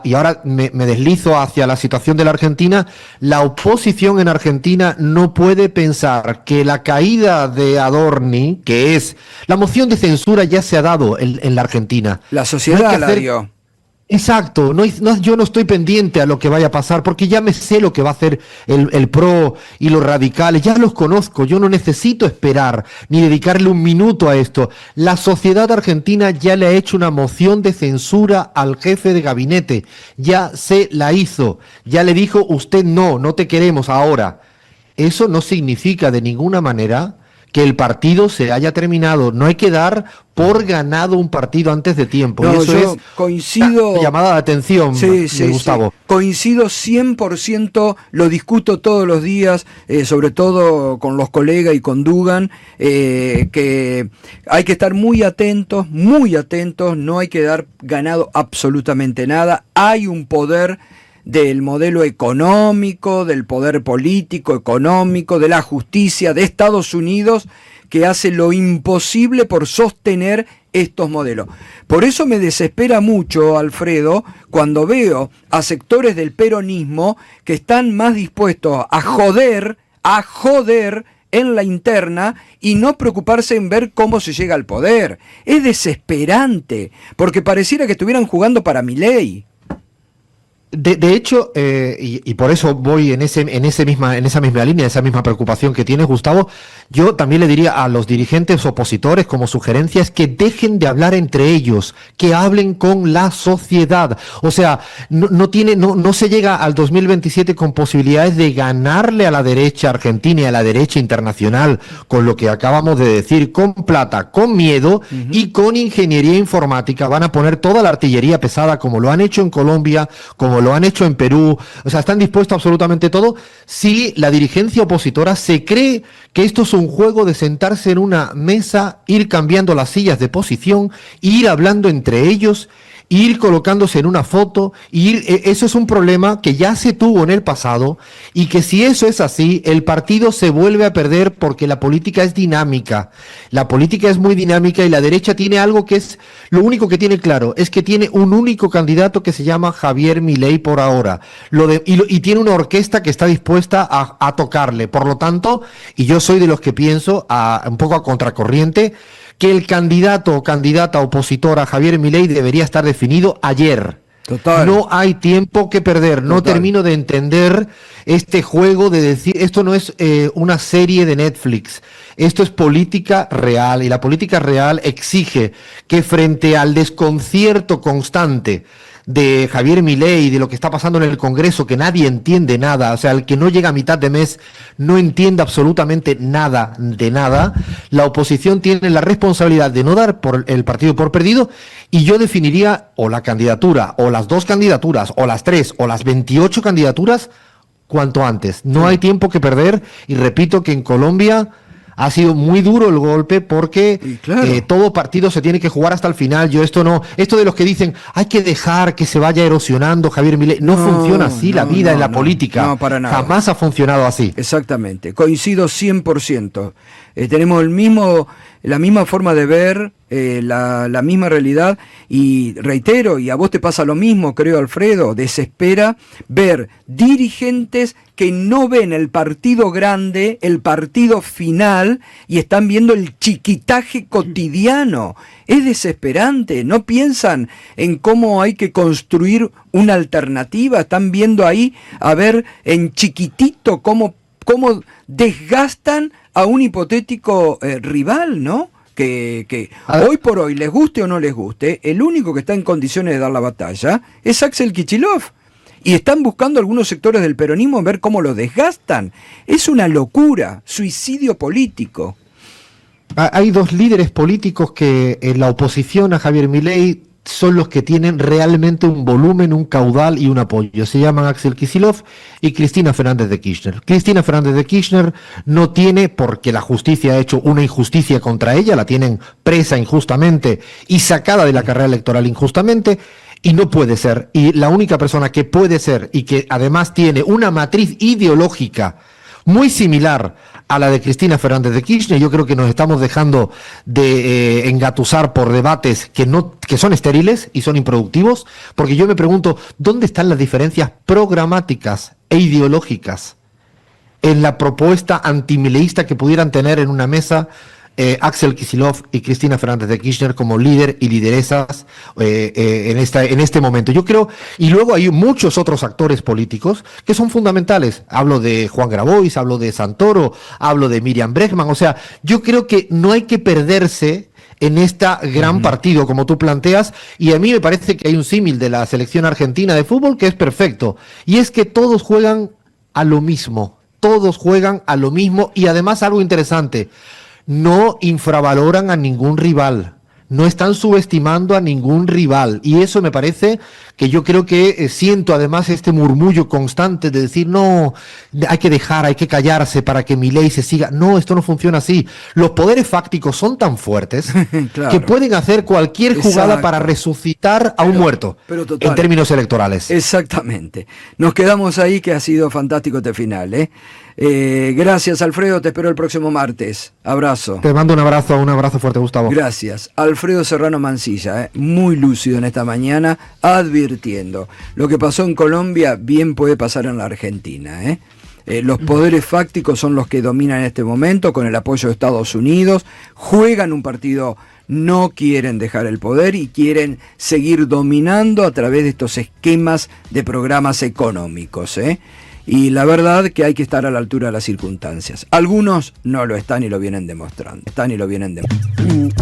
[SPEAKER 11] y ahora me deslizo hacia la situación de la Argentina, la oposición en Argentina no puede pensar que la caída de Adorni, que es, la moción de censura ya se ha dado en la Argentina.
[SPEAKER 10] La
[SPEAKER 11] No
[SPEAKER 10] sociedad
[SPEAKER 11] hay que
[SPEAKER 10] la
[SPEAKER 11] hacer-
[SPEAKER 10] dio.
[SPEAKER 11] Exacto, yo no estoy pendiente a lo que vaya a pasar porque ya me sé lo que va a hacer el PRO y los radicales, ya los conozco, yo no necesito esperar ni dedicarle un minuto a esto. La sociedad argentina ya le ha hecho una moción de censura al jefe de gabinete, ya se la hizo, ya le dijo usted no te queremos ahora. Eso no significa de ninguna manera que el partido se haya terminado. No hay que dar por ganado un partido antes de tiempo.
[SPEAKER 10] No,
[SPEAKER 11] y eso
[SPEAKER 10] yo
[SPEAKER 11] es
[SPEAKER 10] coincido.
[SPEAKER 11] una llamada de atención, Gustavo.
[SPEAKER 10] Coincido 100%, lo discuto todos los días, sobre todo con los colegas y con Dugan, que hay que estar muy atentos, no hay que dar ganado absolutamente nada. Hay un poder del modelo económico, del poder político, económico, de la justicia de Estados Unidos, que hace lo imposible por sostener estos modelos. Por eso me desespera mucho, Alfredo, cuando veo a sectores del peronismo que están más dispuestos a joder en la interna y no preocuparse en ver cómo se llega al poder. Es desesperante, porque pareciera que estuvieran jugando para Milei.
[SPEAKER 11] De hecho, y por eso voy en esa misma línea, esa misma preocupación que tienes, Gustavo, yo también le diría a los dirigentes opositores como sugerencias que dejen de hablar entre ellos, que hablen con la sociedad. O sea, no se llega al 2027 con posibilidades de ganarle a la derecha argentina y a la derecha internacional con lo que acabamos de decir, con plata, con miedo y con ingeniería informática. Van a poner toda la artillería pesada como lo han hecho en Colombia, como lo han hecho en Perú, o sea, están dispuestos a absolutamente todo. Si la dirigencia opositora se cree que esto es un juego de sentarse en una mesa, ir cambiando las sillas de posición, ir hablando entre ellos, ir colocándose en una foto, eso es un problema que ya se tuvo en el pasado y que si eso es así, el partido se vuelve a perder porque la política es dinámica. La política es muy dinámica y la derecha tiene algo que es, lo único que tiene claro, es que tiene un único candidato que se llama Javier Milei por ahora. Y tiene una orquesta que está dispuesta a tocarle. Por lo tanto, y yo soy de los que pienso, un poco a contracorriente, que el candidato o candidata opositora Javier Milei debería estar definido ayer.
[SPEAKER 10] Total.
[SPEAKER 11] No hay tiempo que perder. No termino de entender este juego de decir, esto no es una serie de Netflix, esto es política real y la política real exige que frente al desconcierto constante de Javier Milei y de lo que está pasando en el Congreso, que nadie entiende nada, o sea, el que no llega a mitad de mes no entiende absolutamente nada de nada, la oposición tiene la responsabilidad de no dar por el partido por perdido, y yo definiría o la candidatura, o las dos candidaturas, o las tres, o las 28 candidaturas, cuanto antes. No hay tiempo que perder, y repito que en Colombia ha sido muy duro el golpe porque todo partido se tiene que jugar hasta el final. Esto de los que dicen hay que dejar que se vaya erosionando Javier Milei, no funciona así la vida en la política.
[SPEAKER 10] No, para nada.
[SPEAKER 11] Jamás ha funcionado así.
[SPEAKER 10] Exactamente, coincido 100%. Tenemos la misma forma de ver, la misma realidad, y reitero, y a vos te pasa lo mismo, creo, Alfredo, desespera ver dirigentes que no ven el partido grande, el partido final, y están viendo el chiquitaje cotidiano. Es desesperante, no piensan en cómo hay que construir una alternativa, están viendo ahí, a ver, en chiquitito, cómo desgastan a un hipotético rival, ¿no? Que hoy por hoy, les guste o no les guste, el único que está en condiciones de dar la batalla es Axel Kicillof. Y están buscando algunos sectores del peronismo ver cómo lo desgastan. Es una locura, suicidio político.
[SPEAKER 11] Hay dos líderes políticos que en la oposición a Javier Milei son los que tienen realmente un volumen, un caudal y un apoyo. Se llaman Axel Kicillof y Cristina Fernández de Kirchner. Cristina Fernández de Kirchner no tiene, porque la justicia ha hecho una injusticia contra ella, la tienen presa injustamente y sacada de la carrera electoral injustamente. Y no puede ser. Y la única persona que puede ser y que además tiene una matriz ideológica muy similar a la de Cristina Fernández de Kirchner, yo creo que nos estamos dejando de engatusar por debates que son estériles y son improductivos, porque yo me pregunto, ¿dónde están las diferencias programáticas e ideológicas en la propuesta antimileísta que pudieran tener en una mesa Axel Kicillof y Cristina Fernández de Kirchner como líder y lideresas en este momento? Yo creo, y luego hay muchos otros actores políticos que son fundamentales. Hablo de Juan Grabois, hablo de Santoro, hablo de Miriam Bregman. O sea, yo creo que no hay que perderse en este gran partido, como tú planteas, y a mí me parece que hay un símil de la selección argentina de fútbol que es perfecto, y es que todos juegan a lo mismo, y además algo interesante, no infravaloran a ningún rival, no están subestimando a ningún rival, y eso me parece que yo creo que siento además este murmullo constante de decir no, hay que callarse para que Milei se siga. No, esto no funciona así. Los poderes fácticos son tan fuertes claro, que pueden hacer cualquier jugada Exacto. para resucitar a un muerto en términos electorales.
[SPEAKER 10] Exactamente. Nos quedamos ahí, que ha sido fantástico este final, gracias, Alfredo, te espero el próximo martes. Abrazo.
[SPEAKER 11] Te mando un abrazo fuerte, Gustavo.
[SPEAKER 10] Gracias. Alfredo Serrano Mansilla, muy lúcido en esta mañana, advirtiendo lo que pasó en Colombia bien puede pasar en la Argentina. Los poderes fácticos son los que dominan en este momento, con el apoyo de Estados Unidos, juegan un partido, no quieren dejar el poder y quieren seguir dominando a través de estos esquemas de programas económicos. Y la verdad que hay que estar a la altura de las circunstancias. Algunos no lo están y lo vienen demostrando.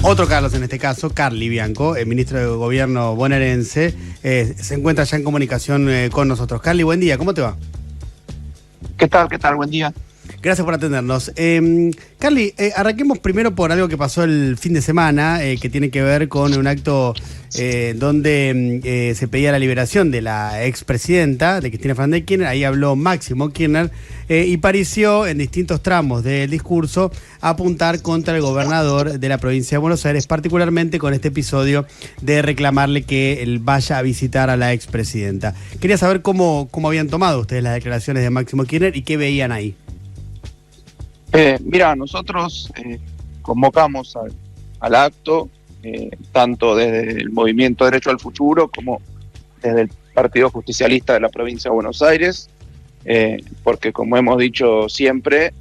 [SPEAKER 12] Otro Carlos en este caso, Carly Bianco, el ministro de Gobierno bonaerense, se encuentra ya en comunicación con nosotros. Carly, buen día, ¿cómo te va?
[SPEAKER 13] ¿Qué tal? Buen día.
[SPEAKER 12] Gracias por atendernos. Carly, arranquemos primero por algo que pasó el fin de semana, que tiene que ver con un acto donde se pedía la liberación de la expresidenta, de Cristina Fernández de Kirchner. Ahí habló Máximo Kirchner y pareció en distintos tramos del discurso apuntar contra el gobernador de la provincia de Buenos Aires, particularmente con este episodio de reclamarle que él vaya a visitar a la expresidenta. Quería saber cómo habían tomado ustedes las declaraciones de Máximo Kirchner y qué veían ahí.
[SPEAKER 13] Mira, nosotros convocamos al acto, tanto desde el Movimiento Derecho al Futuro como desde el Partido Justicialista de la provincia de Buenos Aires, porque como hemos dicho siempre,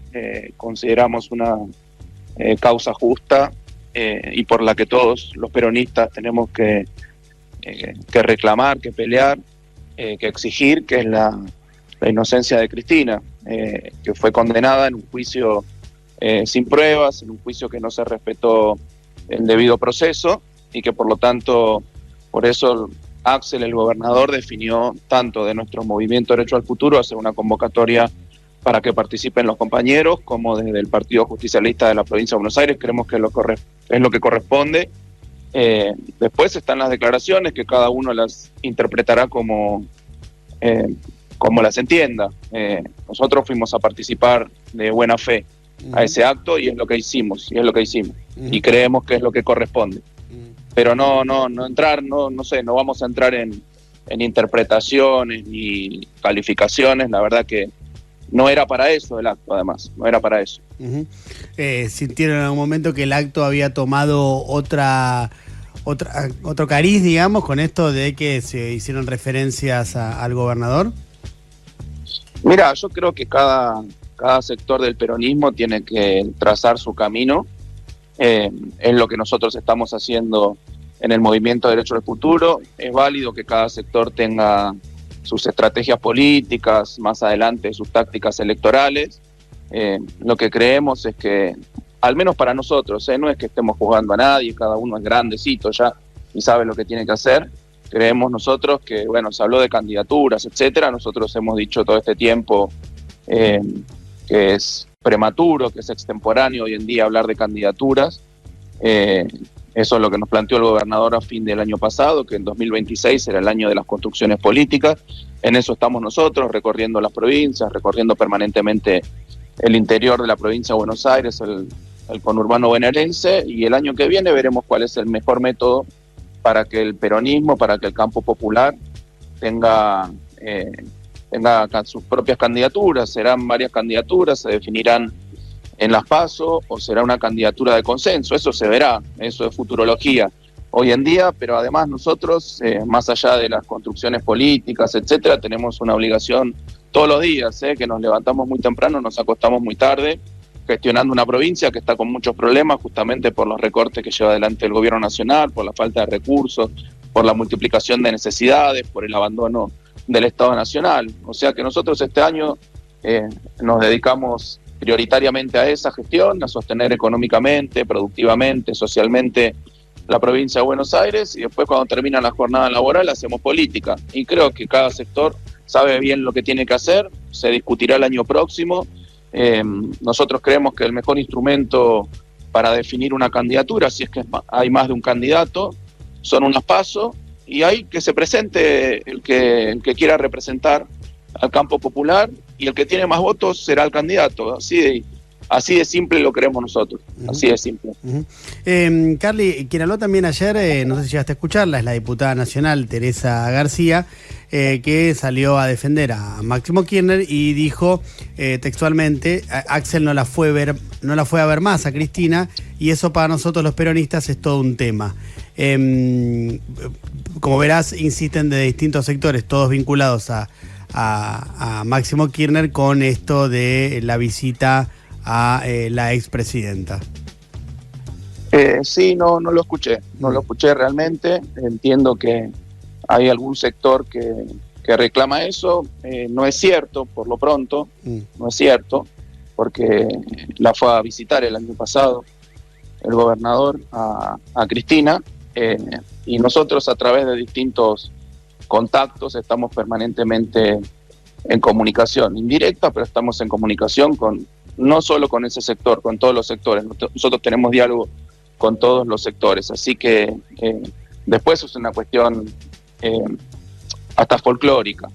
[SPEAKER 13] consideramos una causa justa y por la que todos los peronistas tenemos que reclamar, que pelear, que exigir, que es la inocencia de Cristina, que fue condenada en un juicio sin pruebas, en un juicio que no se respetó el debido proceso y que por lo tanto, por eso Axel, el gobernador, definió tanto de nuestro Movimiento Derecho al Futuro hacer una convocatoria para que participen los compañeros, como desde el Partido Justicialista de la provincia de Buenos Aires. Creemos que es lo que corresponde. Después están las declaraciones, que cada uno las interpretará como las entienda. Nosotros fuimos a participar de buena fe a ese acto y es lo que hicimos, y creemos que es lo que corresponde. Pero no vamos a entrar en interpretaciones ni calificaciones. La verdad que no era para eso el acto, además, no era para eso.
[SPEAKER 12] ¿Sintieron en algún momento que el acto había tomado otro cariz, digamos, con esto de que se hicieron referencias al gobernador?
[SPEAKER 13] Mira, yo creo que cada sector del peronismo tiene que trazar su camino. Es lo que nosotros estamos haciendo en el Movimiento Derecho al Futuro. Es válido que cada sector tenga sus estrategias políticas, más adelante sus tácticas electorales. Lo que creemos es que, al menos para nosotros, no es que estemos juzgando a nadie, cada uno es grandecito ya y sabe lo que tiene que hacer. Creemos nosotros que, se habló de candidaturas, etcétera. Nosotros hemos dicho todo este tiempo que es prematuro, que es extemporáneo hoy en día hablar de candidaturas. Eso es lo que nos planteó el gobernador a fin del año pasado, que en 2026 era el año de las construcciones políticas. En eso estamos nosotros, recorriendo las provincias, recorriendo permanentemente el interior de la provincia de Buenos Aires, el conurbano bonaerense, y el año que viene veremos cuál es el mejor método para que el peronismo, para que el campo popular tenga sus propias candidaturas. Serán varias candidaturas, se definirán en las PASO o será una candidatura de consenso. Eso se verá, eso es futurología hoy en día, pero además nosotros, más allá de las construcciones políticas, etcétera, tenemos una obligación todos los días, que nos levantamos muy temprano, nos acostamos muy tarde, gestionando una provincia que está con muchos problemas justamente por los recortes que lleva adelante el gobierno nacional, por la falta de recursos, por la multiplicación de necesidades, por el abandono del Estado Nacional. O sea que nosotros este año nos dedicamos prioritariamente a esa gestión, a sostener económicamente, productivamente, socialmente la provincia de Buenos Aires, y después cuando termina la jornada laboral hacemos política. Y creo que cada sector sabe bien lo que tiene que hacer, se discutirá el año próximo. Nosotros creemos que el mejor instrumento para definir una candidatura, si es que hay más de un candidato, son unas PASO, y hay que se presente el que quiera representar al campo popular, y el que tiene más votos será el candidato. Así de simple lo creemos nosotros, así de simple.
[SPEAKER 12] Carly, quien habló también ayer, no sé si llegaste a escucharla, es la diputada nacional Teresa García, que salió a defender a Máximo Kirchner y dijo textualmente, Axel no la fue a ver más a Cristina, y eso para nosotros los peronistas es todo un tema. Como verás, insisten de distintos sectores, todos vinculados a Máximo Kirchner, con esto de la visita a la expresidenta.
[SPEAKER 13] Sí, no lo escuché realmente. Entiendo que hay algún sector que reclama eso. No es cierto, por lo pronto, no es cierto, porque la fue a visitar el año pasado el gobernador a Cristina, y nosotros a través de distintos contactos estamos permanentemente en comunicación indirecta, pero estamos en comunicación no solo con ese sector, con todos los sectores. Nosotros tenemos diálogo con todos los sectores, así que después es una cuestión hasta folclórica.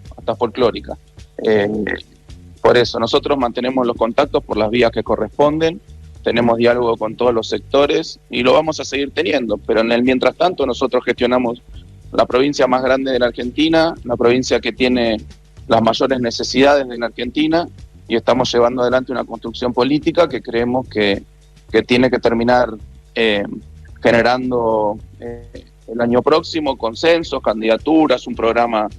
[SPEAKER 13] Por eso nosotros mantenemos los contactos por las vías que corresponden, tenemos diálogo con todos los sectores y lo vamos a seguir teniendo, pero en el mientras tanto nosotros gestionamos la provincia más grande de la Argentina, la provincia que tiene las mayores necesidades de la Argentina, y estamos llevando adelante una construcción política que creemos que tiene que terminar generando el año próximo consensos, candidaturas, un programa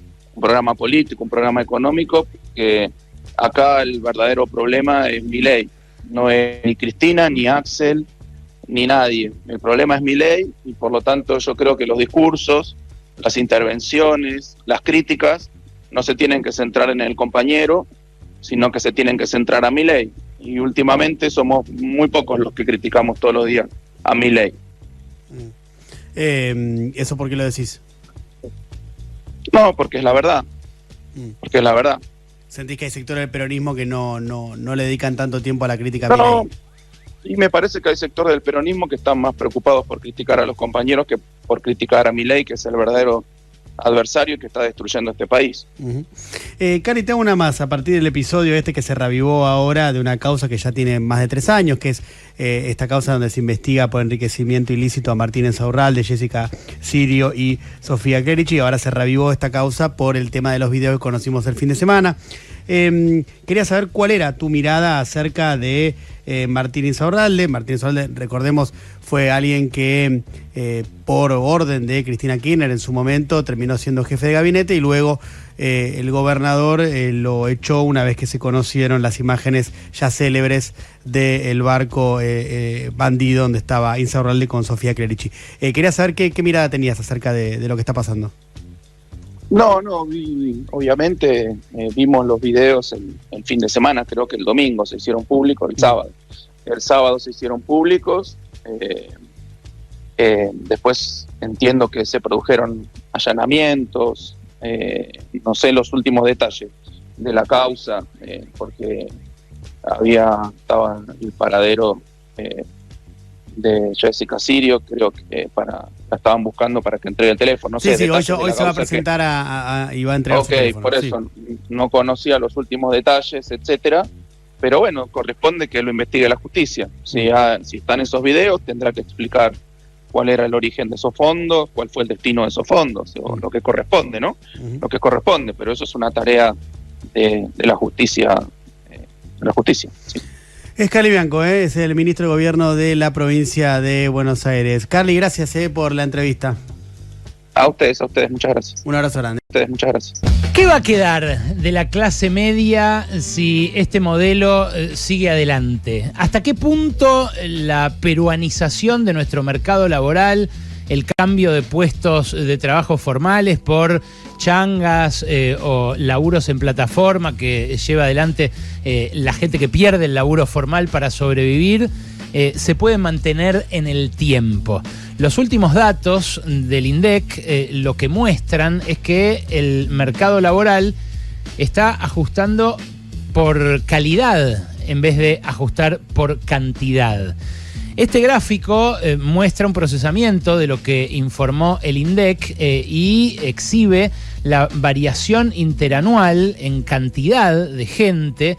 [SPEAKER 13] político, un programa económico, que acá el verdadero problema es Milei, no es ni Cristina, ni Axel, ni nadie. El problema es Milei, y por lo tanto yo creo que los discursos, las intervenciones, las críticas no se tienen que centrar en el compañero, sino que se tienen que centrar a Milei. Y últimamente somos muy pocos los que criticamos todos los días a Milei.
[SPEAKER 12] ¿Eso por qué lo decís?
[SPEAKER 13] No, porque es la verdad. Porque es la verdad.
[SPEAKER 12] ¿Sentís que hay sectores del peronismo que no le dedican tanto tiempo a la crítica a
[SPEAKER 13] No,
[SPEAKER 12] Milei?
[SPEAKER 13] y me parece que hay sectores del peronismo que están más preocupados por criticar a los compañeros que por criticar a Milei, que es el verdadero adversario que está destruyendo este país.
[SPEAKER 12] Cari, te hago una más a partir del episodio que se reavivó ahora de una causa que ya tiene más de 3 años, que es esta causa donde se investiga por enriquecimiento ilícito a Martín Insaurralde, Jessica Sirio y Sofía Clerici, y ahora se reavivó esta causa por el tema de los videos que conocimos el fin de semana. Quería saber cuál era tu mirada acerca de Martín Insaurralde. Martín Insaurralde, recordemos, fue alguien que por orden de Cristina Kirchner en su momento terminó siendo jefe de gabinete, y luego el gobernador lo echó una vez que se conocieron las imágenes ya célebres del barco bandido donde estaba Insaurralde con Sofía Clerici. Quería saber qué mirada tenías acerca de lo que está pasando.
[SPEAKER 13] No, obviamente vimos los videos el fin de semana, creo que el domingo se hicieron públicos, el sábado. El sábado se hicieron públicos, después entiendo que se produjeron allanamientos, no sé los últimos detalles de la causa, porque estaba el paradero de Jessica Sirio, creo que la estaban buscando para que entregue el teléfono. No sé,
[SPEAKER 12] hoy se va a presentar y va a entregar su teléfono.
[SPEAKER 13] Por eso no conocía los últimos detalles, etcétera, pero bueno, corresponde que lo investigue la justicia. Si están esos videos, tendrá que explicar cuál era el origen de esos fondos, cuál fue el destino de esos fondos, o lo que corresponde, ¿no? Lo que corresponde, pero eso es una tarea de la justicia, sí.
[SPEAKER 12] Es Carly Bianco, es el ministro de Gobierno de la provincia de Buenos Aires. Carly, gracias por la entrevista.
[SPEAKER 13] A ustedes, muchas gracias.
[SPEAKER 12] Un abrazo grande.
[SPEAKER 13] A ustedes, muchas gracias.
[SPEAKER 14] ¿Qué va a quedar de la clase media si este modelo sigue adelante? ¿Hasta qué punto la peruanización de nuestro mercado laboral, el cambio de puestos de trabajo formales por changas o laburos en plataforma que lleva adelante la gente que pierde el laburo formal para sobrevivir, se puede mantener en el tiempo? Los últimos datos del INDEC lo que muestran es que el mercado laboral está ajustando por calidad en vez de ajustar por cantidad. Este gráfico muestra un procesamiento de lo que informó el INDEC y exhibe la variación interanual en cantidad de gente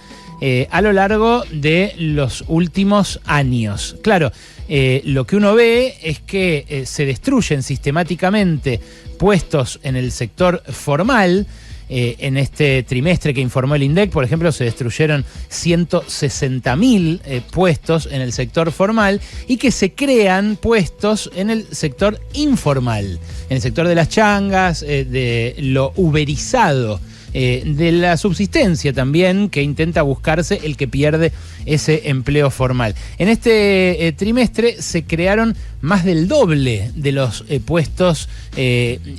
[SPEAKER 14] a lo largo de los últimos años. Claro, lo que uno ve es que se destruyen sistemáticamente puestos en el sector formal. En este trimestre que informó el INDEC, por ejemplo, se destruyeron 160.000 puestos en el sector formal y que se crean puestos en el sector informal, en el sector de las changas, de lo uberizado, de la subsistencia también, que intenta buscarse el que pierde ese empleo formal. En este trimestre se crearon más del doble de los puestos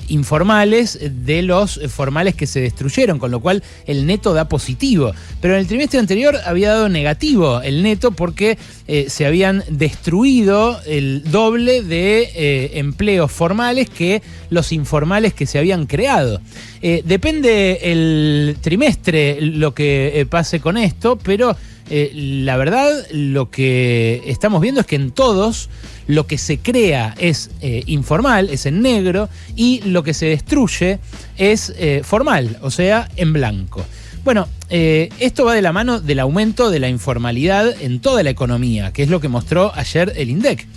[SPEAKER 14] informales de los formales que se destruyeron, con lo cual el neto da positivo. Pero en el trimestre anterior había dado negativo el neto porque se habían destruido el doble de empleos formales que los informales que se habían creado. Depende el trimestre lo que pase con esto, pero la verdad lo que estamos viendo es que en todos lo que se crea es informal, es en negro, y lo que se destruye es formal, o sea, en blanco. Bueno, esto va de la mano del aumento de la informalidad en toda la economía, que es lo que mostró ayer el INDEC.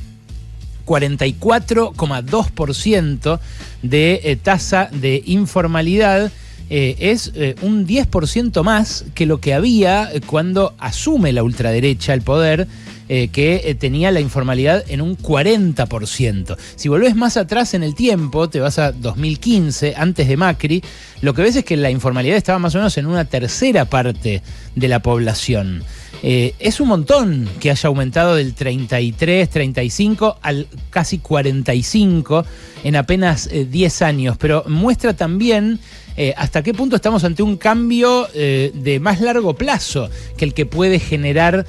[SPEAKER 14] 44,2% de tasa de informalidad. Es un 10% más que lo que había cuando asume la ultraderecha el poder, que tenía la informalidad en un 40%. Si volvés más atrás en el tiempo, te vas a 2015, antes de Macri, lo que ves es que la informalidad estaba más o menos en una tercera parte de la población. Es un montón que haya aumentado del 33, 35 al casi 45 en apenas 10 años, pero muestra también hasta qué punto estamos ante un cambio de más largo plazo que el que puede generar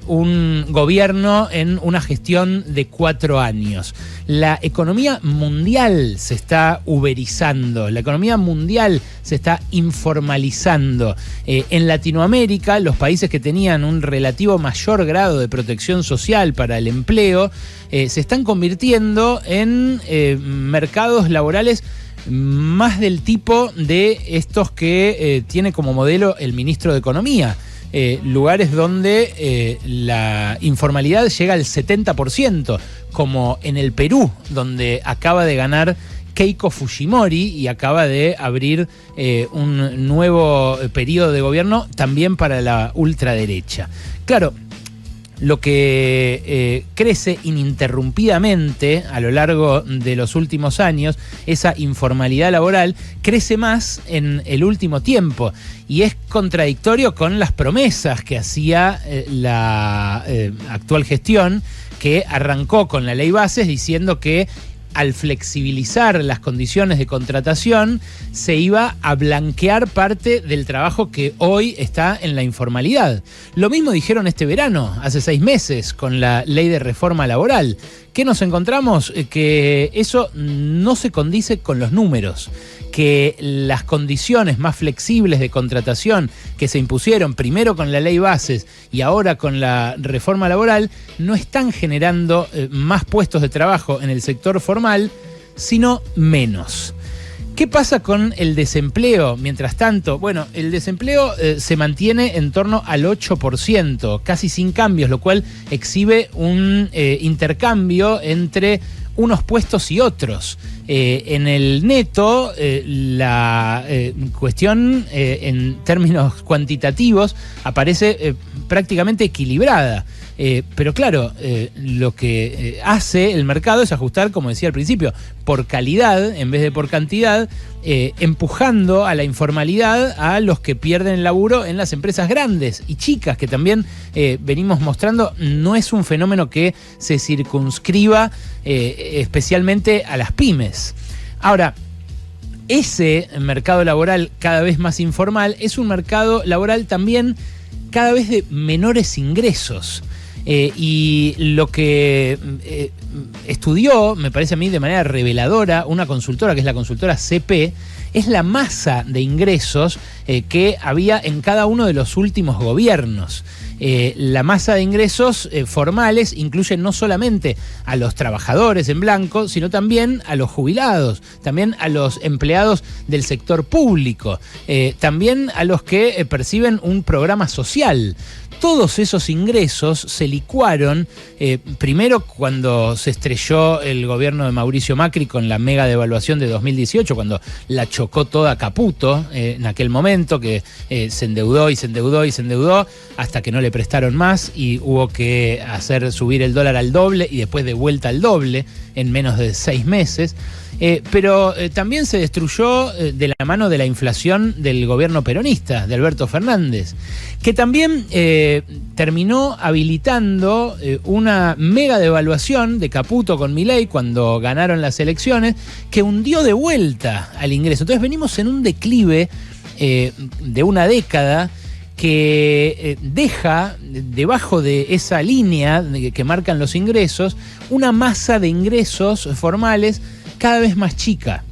[SPEAKER 14] un gobierno en una gestión de 4 años. La economía mundial se está uberizando, la economía mundial se está informalizando. En Latinoamérica, los países que tenían un relativo mayor grado de protección social para el empleo se están convirtiendo en mercados laborales más del tipo de estos que tiene como modelo el ministro de Economía. Lugares donde la informalidad llega al 70%, como en el Perú, donde acaba de ganar Keiko Fujimori y acaba de abrir un nuevo periodo de gobierno también para la ultraderecha. Claro, lo que crece ininterrumpidamente a lo largo de los últimos años, esa informalidad laboral, crece más en el último tiempo y es contradictorio con las promesas que hacía la actual gestión, que arrancó con la ley Bases diciendo que al flexibilizar las condiciones de contratación se iba a blanquear parte del trabajo que hoy está en la informalidad. Lo mismo dijeron este verano, hace 6 meses, con la ley de reforma laboral. ¿Qué nos encontramos? Que eso no se condice con los números, que las condiciones más flexibles de contratación que se impusieron primero con la ley Bases y ahora con la reforma laboral no están generando más puestos de trabajo en el sector formal, sino menos. ¿Qué pasa con el desempleo? Mientras tanto, bueno, el desempleo se mantiene en torno al 8%, casi sin cambios, lo cual exhibe un intercambio entre unos puestos y otros. En el neto, la cuestión en términos cuantitativos aparece prácticamente equilibrada. Pero claro, lo que hace el mercado es ajustar, como decía al principio, por calidad en vez de por cantidad, empujando a la informalidad a los que pierden el laburo en las empresas grandes y chicas, que también venimos mostrando, no es un fenómeno que se circunscriba especialmente a las pymes. Ahora, ese mercado laboral cada vez más informal es un mercado laboral también cada vez de menores ingresos. Y lo que estudió, me parece a mí de manera reveladora, una consultora que es la consultora CP, es la masa de ingresos que había en cada uno de los últimos gobiernos. La masa de ingresos formales incluye no solamente a los trabajadores en blanco, sino también a los jubilados, también a los empleados del sector público, también a los que perciben un programa social. Todos esos ingresos se licuaron primero cuando se estrelló el gobierno de Mauricio Macri con la mega devaluación de 2018, cuando la chocó toda Caputo en aquel momento, que se endeudó y se endeudó y se endeudó hasta que no le prestaron más y hubo que hacer subir el dólar al doble y después de vuelta al doble en menos de 6 meses. Pero también se destruyó de la mano de la inflación del gobierno peronista, de Alberto Fernández, que también terminó habilitando una mega devaluación de Caputo con Milei cuando ganaron las elecciones, que hundió de vuelta al ingreso. Entonces venimos en un declive de una década que deja debajo de esa línea que marcan los ingresos una masa de ingresos formales cada vez más chica.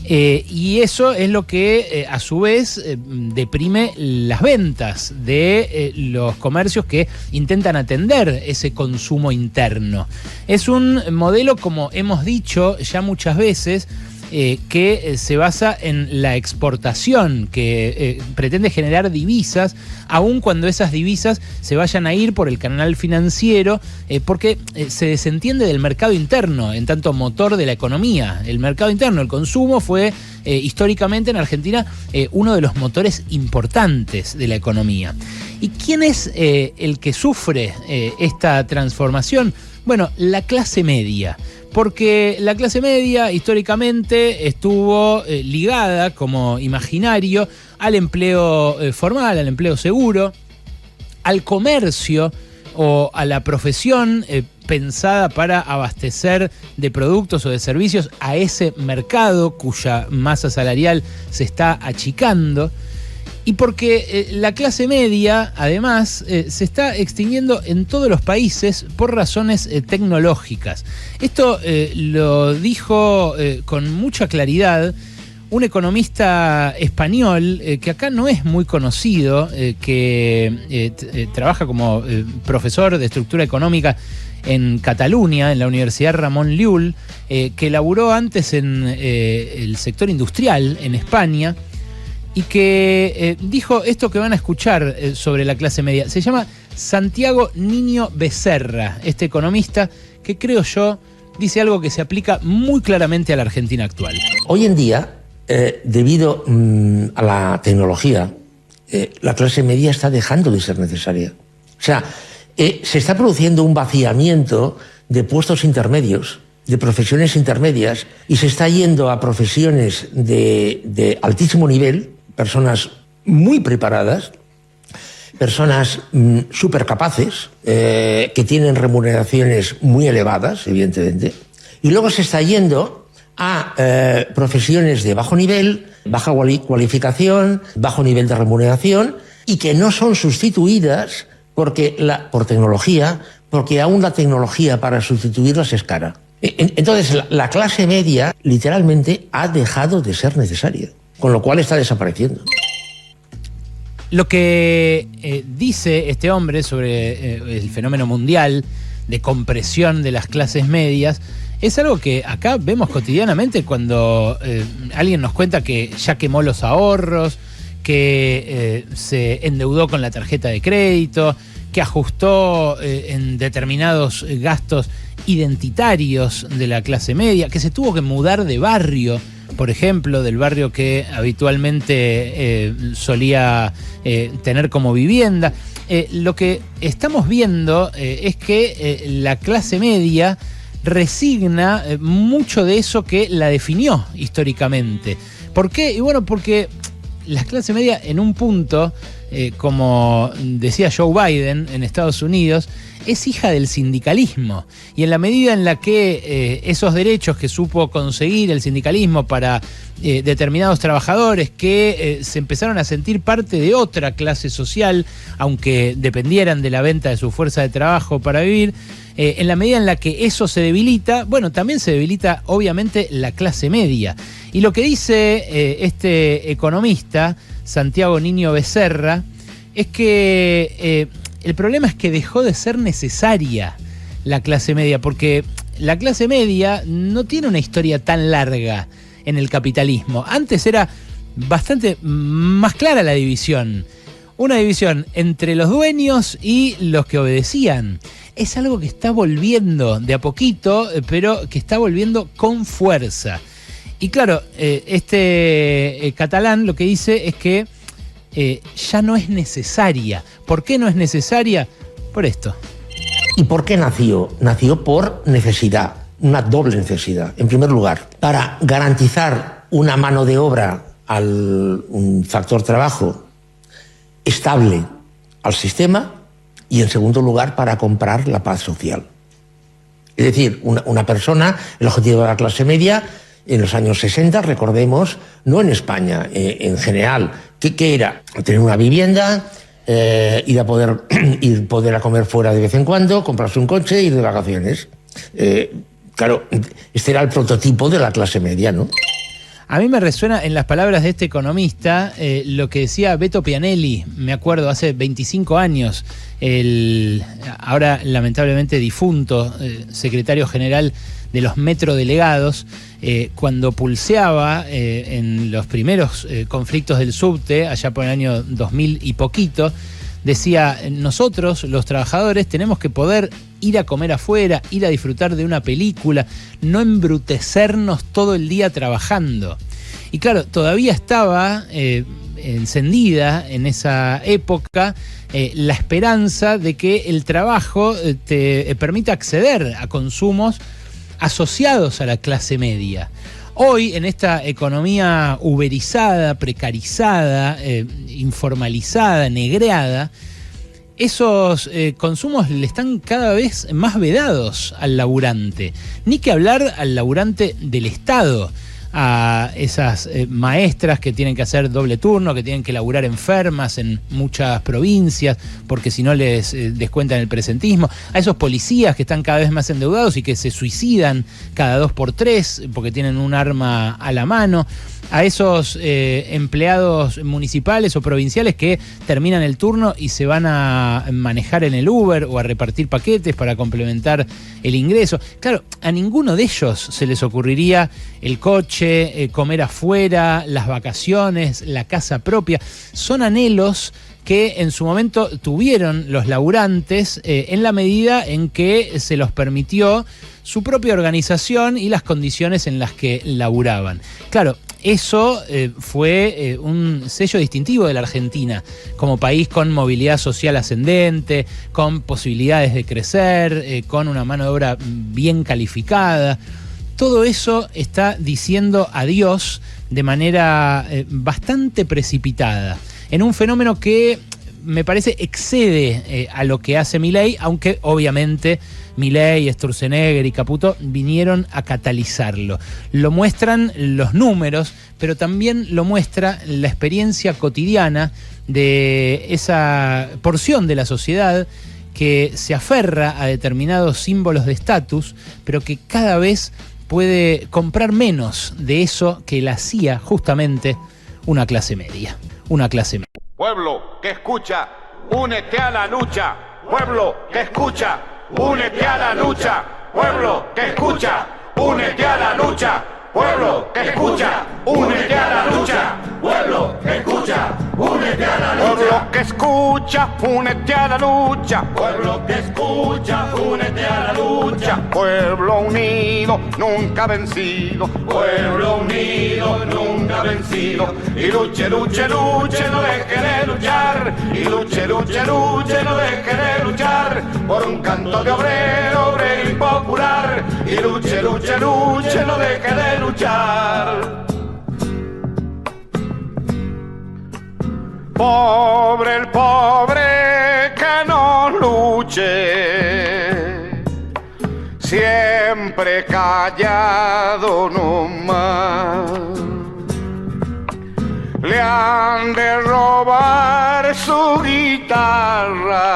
[SPEAKER 14] Y eso es lo que a su vez deprime las ventas de los comercios que intentan atender ese consumo interno. Es un modelo, como hemos dicho ya muchas veces, que se basa en la exportación, que pretende generar divisas, aun cuando esas divisas se vayan a ir por el canal financiero, porque se desentiende del mercado interno, en tanto motor de la economía. El mercado interno, el consumo, fue históricamente en Argentina uno de los motores importantes de la economía. ¿Y quién es el que sufre esta transformación? Bueno, la clase media. Porque la clase media históricamente estuvo ligada como imaginario al empleo formal, al empleo seguro, al comercio o a la profesión pensada para abastecer de productos o de servicios a ese mercado cuya masa salarial se está achicando. Y porque la clase media, además, se está extinguiendo en todos los países por razones tecnológicas. Esto lo dijo con mucha claridad un economista español que acá no es muy conocido, que trabaja como profesor de estructura económica en Cataluña, en la Universidad Ramon Llull, que laburó antes en el sector industrial en España, y que dijo esto que van a escuchar sobre la clase media. Se llama Santiago Niño Becerra, este economista que, creo yo, dice algo que se aplica muy claramente a la Argentina actual.
[SPEAKER 15] Hoy en día, debido a la tecnología, la clase media está dejando de ser necesaria. O sea, se está produciendo un vaciamiento de puestos intermedios, de profesiones intermedias, y se está yendo a profesiones de altísimo nivel, personas muy preparadas, personas súper capaces, que tienen remuneraciones muy elevadas, evidentemente, y luego se está yendo a profesiones de bajo nivel, baja cualificación, bajo nivel de remuneración, y que no son sustituidas por tecnología, porque aún la tecnología para sustituirlas es cara. Entonces, la clase media literalmente ha dejado de ser necesaria, con lo cual está desapareciendo.
[SPEAKER 14] Lo que dice este hombre sobre el fenómeno mundial de compresión de las clases medias es algo que acá vemos cotidianamente cuando alguien nos cuenta que ya quemó los ahorros, que se endeudó con la tarjeta de crédito, que ajustó en determinados gastos identitarios de la clase media, que se tuvo que mudar de barrio, por ejemplo, del barrio que habitualmente solía tener como vivienda. Lo que estamos viendo es que la clase media resigna mucho de eso que la definió históricamente. ¿Por qué? Y bueno, porque la clase media en un punto, como decía Joe Biden en Estados Unidos, es hija del sindicalismo. Y en la medida en la que esos derechos que supo conseguir el sindicalismo para determinados trabajadores que se empezaron a sentir parte de otra clase social, aunque dependieran de la venta de su fuerza de trabajo para vivir, en la medida en la que eso se debilita, bueno, también se debilita obviamente la clase media. Y lo que dice este economista, Santiago Niño Becerra, es que el problema es que dejó de ser necesaria la clase media, porque la clase media no tiene una historia tan larga en el capitalismo. Antes era bastante más clara la división. Una división entre los dueños y los que obedecían. Es algo que está volviendo de a poquito, pero que está volviendo con fuerza. Y claro, este catalán lo que dice es que ya no es necesaria. ¿Por qué no es necesaria? Por esto.
[SPEAKER 15] ¿Y por qué nació? Nació por necesidad, una doble necesidad. En primer lugar, para garantizar una mano de obra un factor trabajo estable al sistema, y en segundo lugar, para comprar la paz social. Es decir, una persona, el objetivo de la clase media, en los años 60, recordemos, no en España, en general, ¿qué era? Tener una vivienda, ir a poder a comer fuera de vez en cuando, comprarse un coche, ir de vacaciones. Claro, este era el prototipo de la clase media, ¿no?
[SPEAKER 14] A mí me resuena en las palabras de este economista lo que decía Beto Pianelli, me acuerdo, hace 25 años, el ahora lamentablemente difunto secretario general de los metrodelegados, cuando pulseaba en los primeros conflictos del subte, allá por el año 2000 y poquito, decía, nosotros, los trabajadores, tenemos que poder ir a comer afuera, ir a disfrutar de una película, no embrutecernos todo el día trabajando. Y claro, todavía estaba encendida en esa época la esperanza de que el trabajo te permita acceder a consumos asociados a la clase media. Hoy, en esta economía uberizada, precarizada, informalizada, negreada, esos consumos le están cada vez más vedados al laburante. Ni que hablar al laburante del Estado, a esas maestras que tienen que hacer doble turno, que tienen que laburar enfermas en muchas provincias, porque si no les descuentan el presentismo, a esos policías que están cada vez más endeudados y que se suicidan cada 2 por 3 porque tienen un arma a la mano, a esos empleados municipales o provinciales que terminan el turno y se van a manejar en el Uber o a repartir paquetes para complementar el ingreso. Claro, a ninguno de ellos se les ocurriría el coche, comer afuera, las vacaciones, la casa propia. Son anhelos que en su momento tuvieron los laburantes en la medida en que se los permitió su propia organización y las condiciones en las que laburaban. Claro, eso fue un sello distintivo de la Argentina, como país con movilidad social ascendente, con posibilidades de crecer, con una mano de obra bien calificada. Todo eso está diciendo adiós de manera bastante precipitada, en un fenómeno que me parece excede a lo que hace Milei, aunque obviamente Milei, Sturzenegger y Caputo vinieron a catalizarlo. Lo muestran los números, pero también lo muestra la experiencia cotidiana de esa porción de la sociedad que se aferra a determinados símbolos de estatus, pero que cada vez puede comprar menos de eso que la hacía justamente una clase media. Una clase media.
[SPEAKER 16] Pueblo que escucha, únete a la lucha. Pueblo que escucha, únete a la lucha. Pueblo que escucha, únete a la lucha. Pueblo que escucha, únete a la lucha. Pueblo que escucha, únete a la lucha. Pueblo que escucha. escucha, únete a la lucha. Pueblo que escucha, únete a la lucha. Pueblo unido, nunca vencido. Pueblo unido, nunca vencido. Y luche, luche, luche, no deje de luchar. Y luche, luche, luche, no deje de luchar. Por un canto de obrero, obrero y popular. Y luche, luche, luche, no deje de luchar. Pobre el pobre que no luche, siempre callado nomás. Le han de robar su guitarra,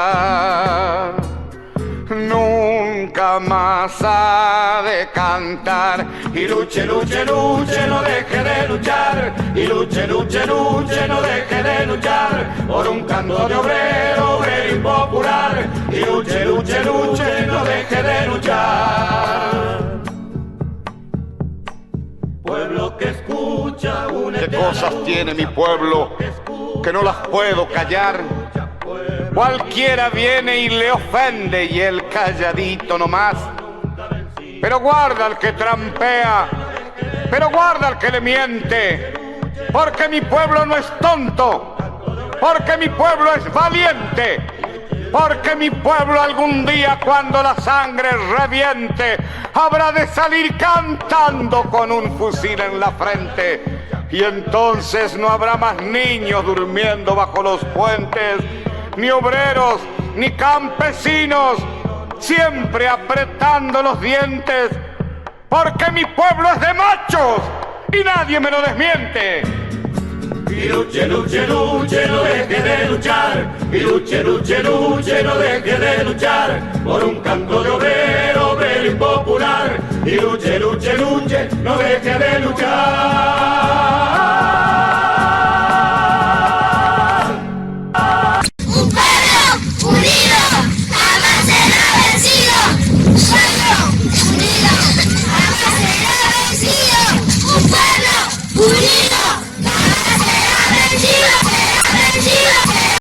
[SPEAKER 16] nunca más ha de cantar. Y luche, luche, luche, no deje de luchar. Y luche, luche, luche, no deje de luchar. Por un canto de obrero, obrero y popular. Y luche, luche, luche, no deje de luchar. Pueblo que escucha, únete. ¿Qué cosas tiene mi pueblo que no las puedo callar? Cualquiera viene y le ofende y él calladito nomás. Pero guarda al que trampea, pero guarda al que le miente, porque mi pueblo no es tonto, porque mi pueblo es valiente, porque mi pueblo algún día cuando la sangre reviente habrá de salir cantando con un fusil en la frente. Y entonces no habrá más niños durmiendo bajo los puentes, ni obreros, ni campesinos, siempre apretando los dientes, porque mi pueblo es de machos y nadie me lo desmiente. Y luche, luche, luche, no deje de luchar. Y luche, luche, luche, no deje de luchar. Por un canto de obrero, obrero y popular. Y luche, luche, luche, no deje de luchar.